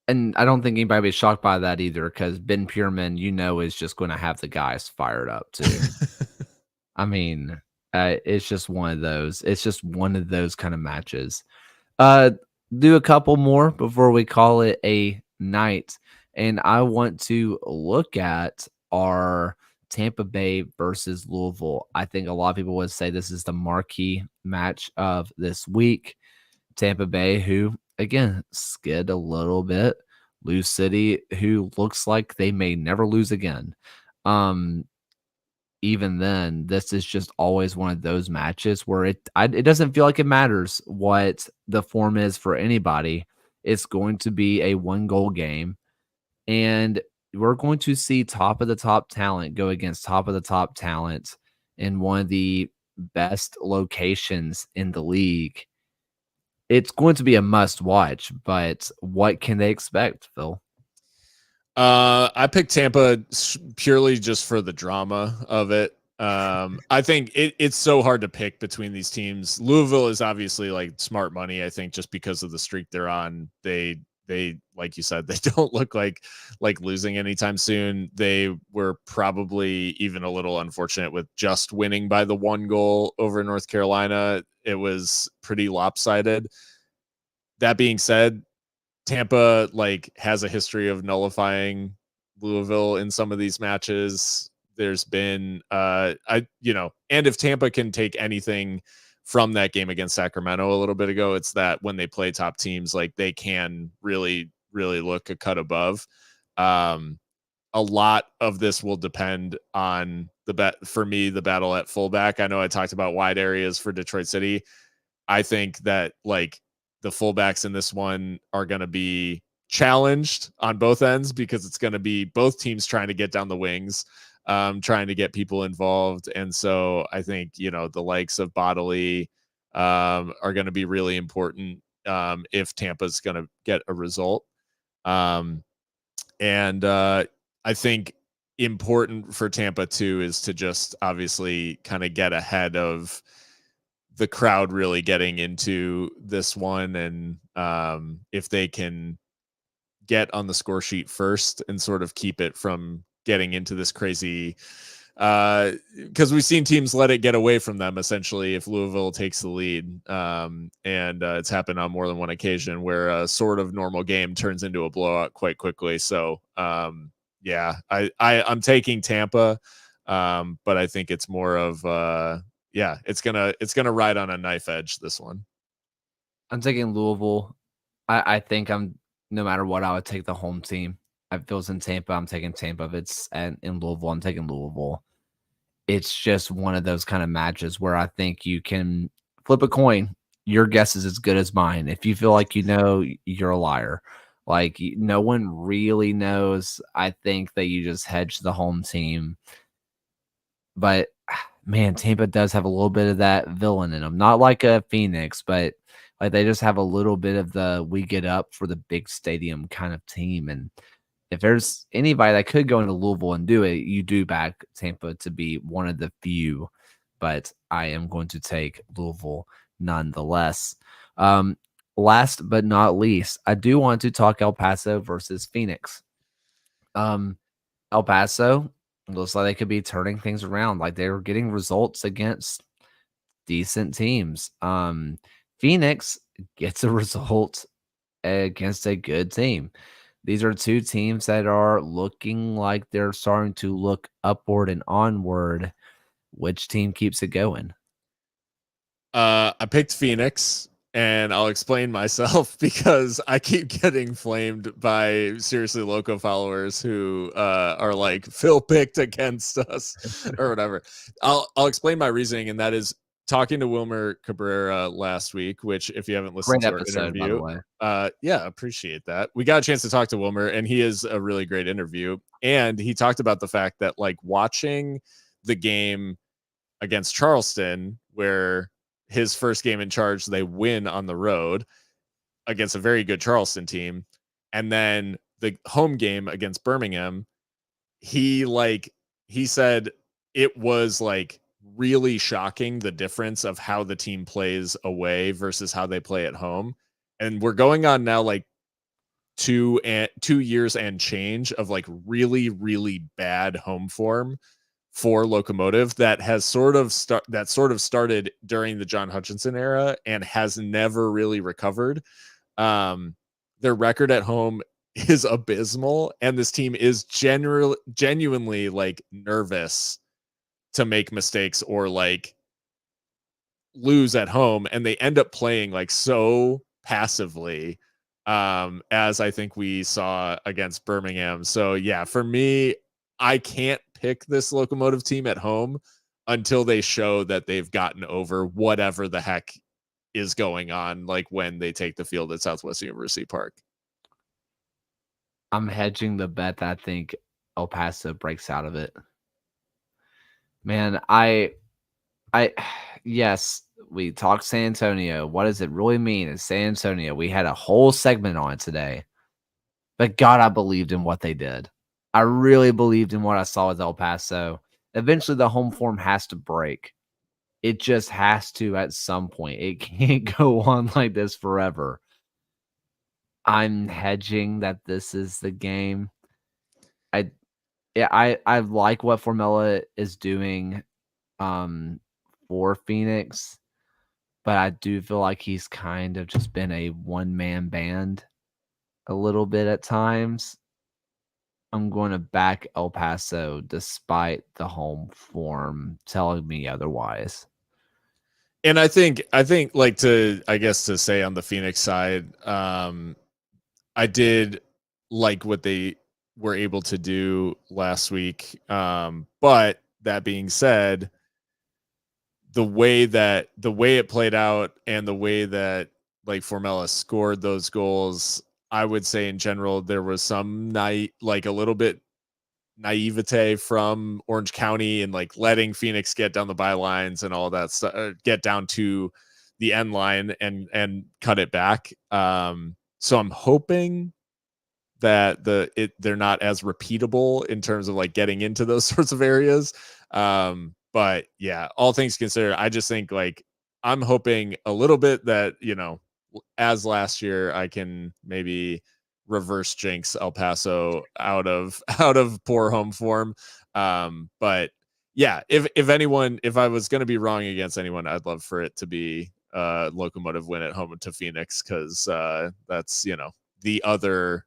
And I don't think anybody would be shocked by that either because Ben Pureman, is just going to have the guys fired up too. I mean, it's just one of those. It's just one of those kind of matches. Do a couple more before we call it a night. And I want to look at our Tampa Bay versus Louisville. I think a lot of people would say this is the marquee match of this week. Tampa Bay, who, again, skid a little bit. Lou City, who looks like they may never lose again. Even then, this is just always one of those matches where it doesn't feel like it matters what the form is for anybody. It's going to be a 1-goal game, and we're going to see top of the top talent go against top of the top talent in one of the best locations in the league. It's going to be a must watch, but what can they expect, Phil? I picked Tampa purely just for the drama of it. I think it's so hard to pick between these teams. Louisville is obviously like smart money, I think, just because of the streak they're on. They like you said, they don't look like losing anytime soon. They were probably even a little unfortunate with just winning by the 1 goal over North Carolina. It was pretty lopsided. That being said, Tampa has a history of nullifying Louisville in some of these matches. There's been and if Tampa can take anything from that game against Sacramento a little bit ago, it's that when they play top teams, they can really, really look a cut above. A lot of this will depend on the battle at fullback. I know I talked about wide areas for Detroit City. I think that the fullbacks in this one are going to be challenged on both ends because it's going to be both teams trying to get down the wings, trying to get people involved. And so I think, the likes of Bodley are going to be really important if Tampa's going to get a result. And I think important for Tampa too is to just obviously kind of get ahead of the crowd really getting into this one. And if they can get on the score sheet first and sort of keep it from getting into this crazy, because we've seen teams let it get away from them essentially if Louisville takes the lead. And it's happened on more than one occasion where a sort of normal game turns into a blowout quite quickly. So yeah, I'm taking Tampa, but I think it's more of it's gonna ride on a knife edge, this one. I'm taking Louisville. I think no matter what, I would take the home team. If it was in Tampa, I'm taking Tampa. If it's in Louisville, I'm taking Louisville. It's just one of those kind of matches where I think you can flip a coin. Your guess is as good as mine. If you feel like you're a liar. No one really knows. I think that you just hedge the home team. But man, Tampa does have a little bit of that villain in them. Not like a Phoenix, but they just have a little bit of the we get up for the big stadium kind of team. And if there's anybody that could go into Louisville and do it, you do back Tampa to be one of the few. But I am going to take Louisville nonetheless. Last but not least, I do want to talk El Paso versus Phoenix. El Paso, Looks like they could be turning things around. Like they were getting results against decent teams. Phoenix gets a result against a good team. These are two teams that are looking like they're starting to look upward and onward. Which team keeps it going? I picked Phoenix, and I'll explain myself because I keep getting flamed by Seriously Loco followers who are like, Phil picked against us or whatever. I'll explain my reasoning, and that is talking to Wilmer Cabrera last week, which if you haven't listened Great to our episode, by the interview, way. yeah, appreciate that. We got a chance to talk to Wilmer, and he is a really great interview. And he talked about the fact that like watching the game against Charleston, where his first game in charge, they win on the road against a very good Charleston team. And then the home game against Birmingham, he said it was like really shocking the difference of how the team plays away versus how they play at home. And we're going on now like 2 years and change of like really, really bad home form for Locomotive that has sort of started during the John Hutchinson era and has never really recovered. Their record at home is abysmal, and this team is genuinely like nervous to make mistakes or like lose at home, and they end up playing like so passively, as I think we saw against Birmingham. So yeah, for me, I can't pick this Locomotive team at home until they show that they've gotten over whatever the heck is going on, like when they take the field at Southwest University Park. I'm hedging the bet that I think El Paso breaks out of it. Man, yes, we talked San Antonio. What does it really mean in San Antonio? We had a whole segment on it today. But God, I believed in what they did. I really believed in what I saw with El Paso. Eventually, the home form has to break. It just has to at some point. It can't go on like this forever. I'm hedging that this is the game. I like what Formella is doing for Phoenix, but I do feel like he's kind of just been a one-man band a little bit at times. I'm going to back El Paso despite the home form telling me otherwise. And I think like to say on the Phoenix side, I did like what they were able to do last week. But that being said, the way it played out and the way that like Formella scored those goals, I would say in general there was some night like a little bit naivete from Orange County and like letting Phoenix get down the bylines and all that stuff, get down to the end line and cut it back. So I'm hoping that they're not as repeatable in terms of like getting into those sorts of areas. But yeah, all things considered, I just think like I'm hoping a little bit that, as last year, I can maybe reverse jinx El Paso out of poor home form. But yeah, if I was going to be wrong against anyone, I'd love for it to be Locomotive win at home to Phoenix, because that's the other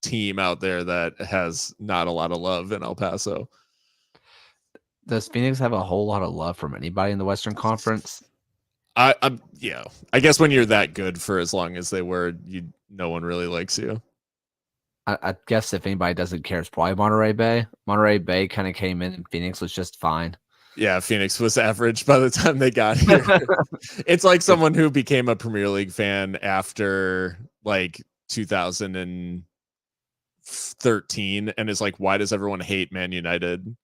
team out there that has not a lot of love in El Paso. Does Phoenix have a whole lot of love from anybody in the Western Conference? I guess when you're that good for as long as they were, no one really likes you. I guess if anybody doesn't care, it's probably Monterey Bay. Monterey Bay kind of came in and Phoenix was just fine. Yeah, Phoenix was average by the time they got here. It's like someone who became a Premier League fan after like 2013 and is like, why does everyone hate Man United?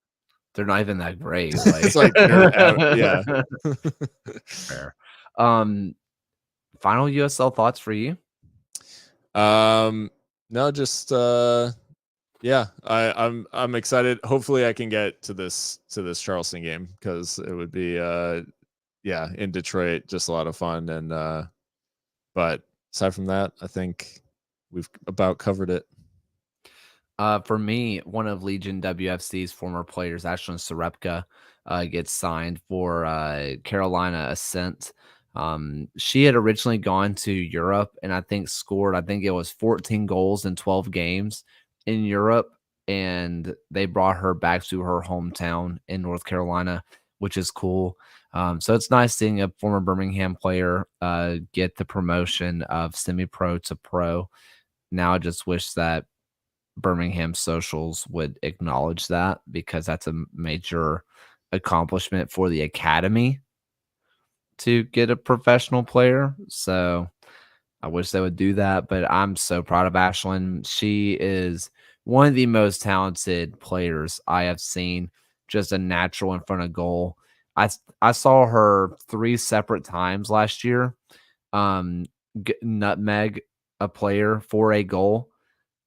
They're not even that great. It's like, yeah. Fair. Final USL thoughts for you? No, just yeah, I'm excited. Hopefully I can get to this Charleston game, because it would be in Detroit, just a lot of fun. And but aside from that, I think we've about covered it. For me, one of Legion WFC's former players, Ashlyn Sarepka, gets signed for Carolina Ascent. She had originally gone to Europe and I think scored, I think it was 14 goals in 12 games in Europe. And they brought her back to her hometown in North Carolina, which is cool. So it's nice seeing a former Birmingham player get the promotion of semi-pro to pro. Now I just wish that Birmingham socials would acknowledge that because that's a major accomplishment for the academy to get a professional player. So I wish they would do that, but I'm so proud of Ashlyn. She is one of the most talented players I have seen, just a natural in front of goal. I saw her 3 separate times last year um nutmeg a player for a goal.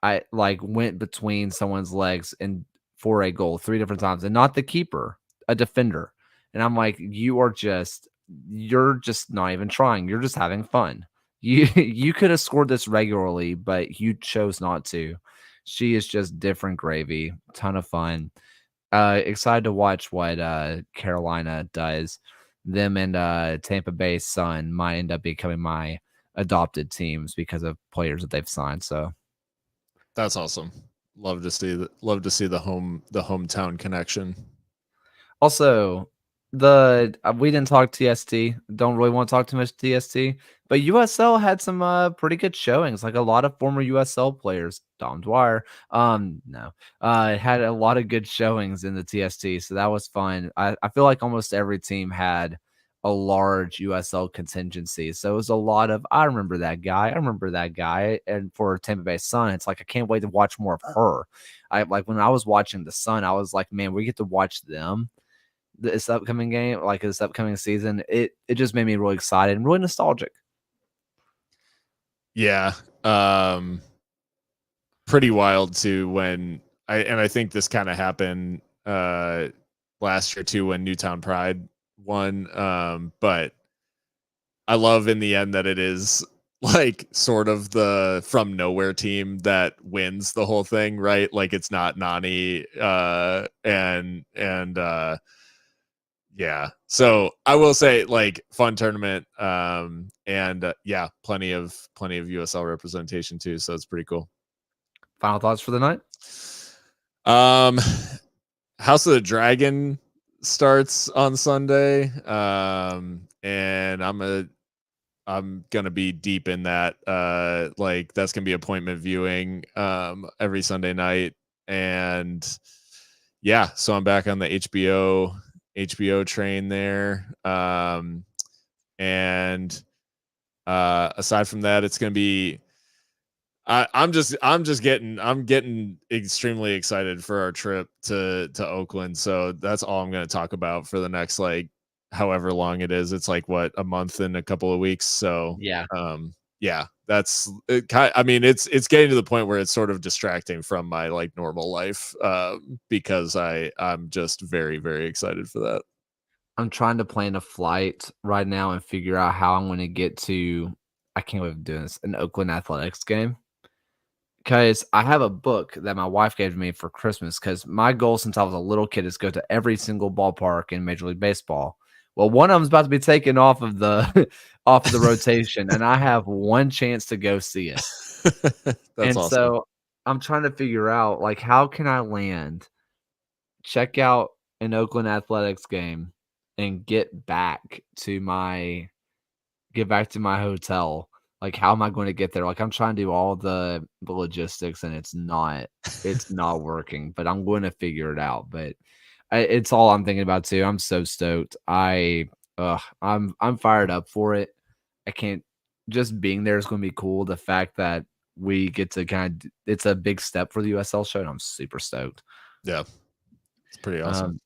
I like went between someone's legs and for a goal 3 different times, and not the keeper, a defender. And I'm like, you're just not even trying. You're just having fun. You could have scored this regularly, but you chose not to. She is just different gravy. Ton of fun. Excited to watch what Carolina does. Them and Tampa Bay Sun might end up becoming my adopted teams because of players that they've signed. So That's awesome. Love to see the hometown connection. also, we didn't talk TST. Don't really want to talk too much TST, but USL had some pretty good showings. Like a lot of former USL players, Dom Dwyer, no, had a lot of good showings in the TST, so that was fun. I feel like almost every team had a large USL contingency, so it was a lot of I remember that guy, and for Tampa Bay Sun, it's like I can't wait to watch more of her. I like when I was watching the Sun, I was like, man, we get to watch them this upcoming game, like this upcoming season. It just made me really excited and really nostalgic. Yeah. Pretty wild too when I think this kind of happened last year too when Newtown Pride won. But I love in the end that it is like sort of the from nowhere team that wins the whole thing, right? Like it's not Nani and yeah. So I will say like fun tournament and yeah, plenty of USL representation too, so it's pretty cool. Final thoughts for the night? Um House of the Dragon starts on Sunday. And I'm gonna be deep in that. Like that's gonna be appointment viewing every Sunday night. And yeah, so I'm back on the HBO train there. And aside from that, it's gonna be I'm getting extremely excited for our trip to Oakland. So that's all I'm going to talk about for the next like however long it is. It's like what, a month and a couple of weeks. So Yeah. yeah, that's it. I mean, it's getting to the point where it's sort of distracting from my like normal life because I'm just very very excited for that. I'm trying to plan a flight right now and figure out how I'm going to get to. I can't believe I'm doing this, an Oakland Athletics game. Because I have a book that my wife gave me for Christmas. Because my goal since I was a little kid is go to every single ballpark in Major League Baseball. Well, one of them's about to be taken off of the off of the rotation, and I have one chance to go see it. That's And awesome. so I'm trying to figure out like how can I land, check out an Oakland Athletics game, and get back to my hotel. Like, how am I going to get there? Like, I'm trying to do all the logistics, and it's not working. But I'm going to figure it out. But it's all I'm thinking about too. I'm so stoked. I'm fired up for it. I can't. Just being there is going to be cool. The fact that we get to it's a big step for the USL show, and I'm super stoked. Yeah, it's pretty awesome.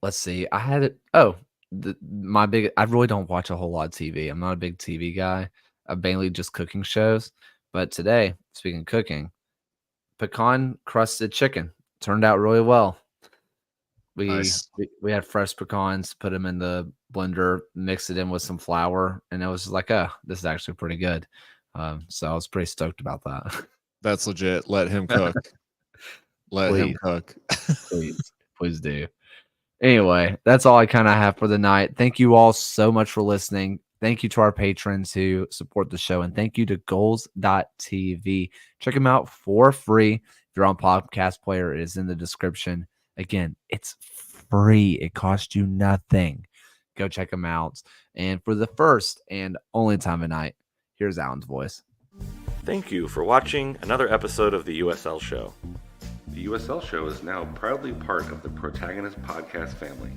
Let's see. I had it. Oh, I really don't watch a whole lot of TV. I'm not a big TV guy. I mainly just cooking shows. But today, speaking of cooking, pecan crusted chicken turned out really well. Nice. We had fresh pecans, put them in the blender, mixed it in with some flour, and it was just like, oh, this is actually pretty good. So I was pretty stoked about that. That's legit. Let him cook. Let him cook. Please do. Anyway, that's all I kind of have for the night. Thank you all so much for listening. Thank you to our patrons who support the show. And thank you to goals.tv. Check them out for free. If you're on podcast player, it is in the description. Again, it's free. It costs you nothing. Go check them out. And for the first and only time of night, here's Alan's voice. Thank you for watching another episode of the USL Show. The USL Show is now proudly part of the Protagonist podcast family.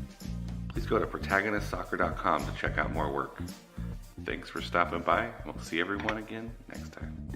Please go to protagonistsoccer.com to check out more work. Thanks for stopping by, and we'll see everyone again next time.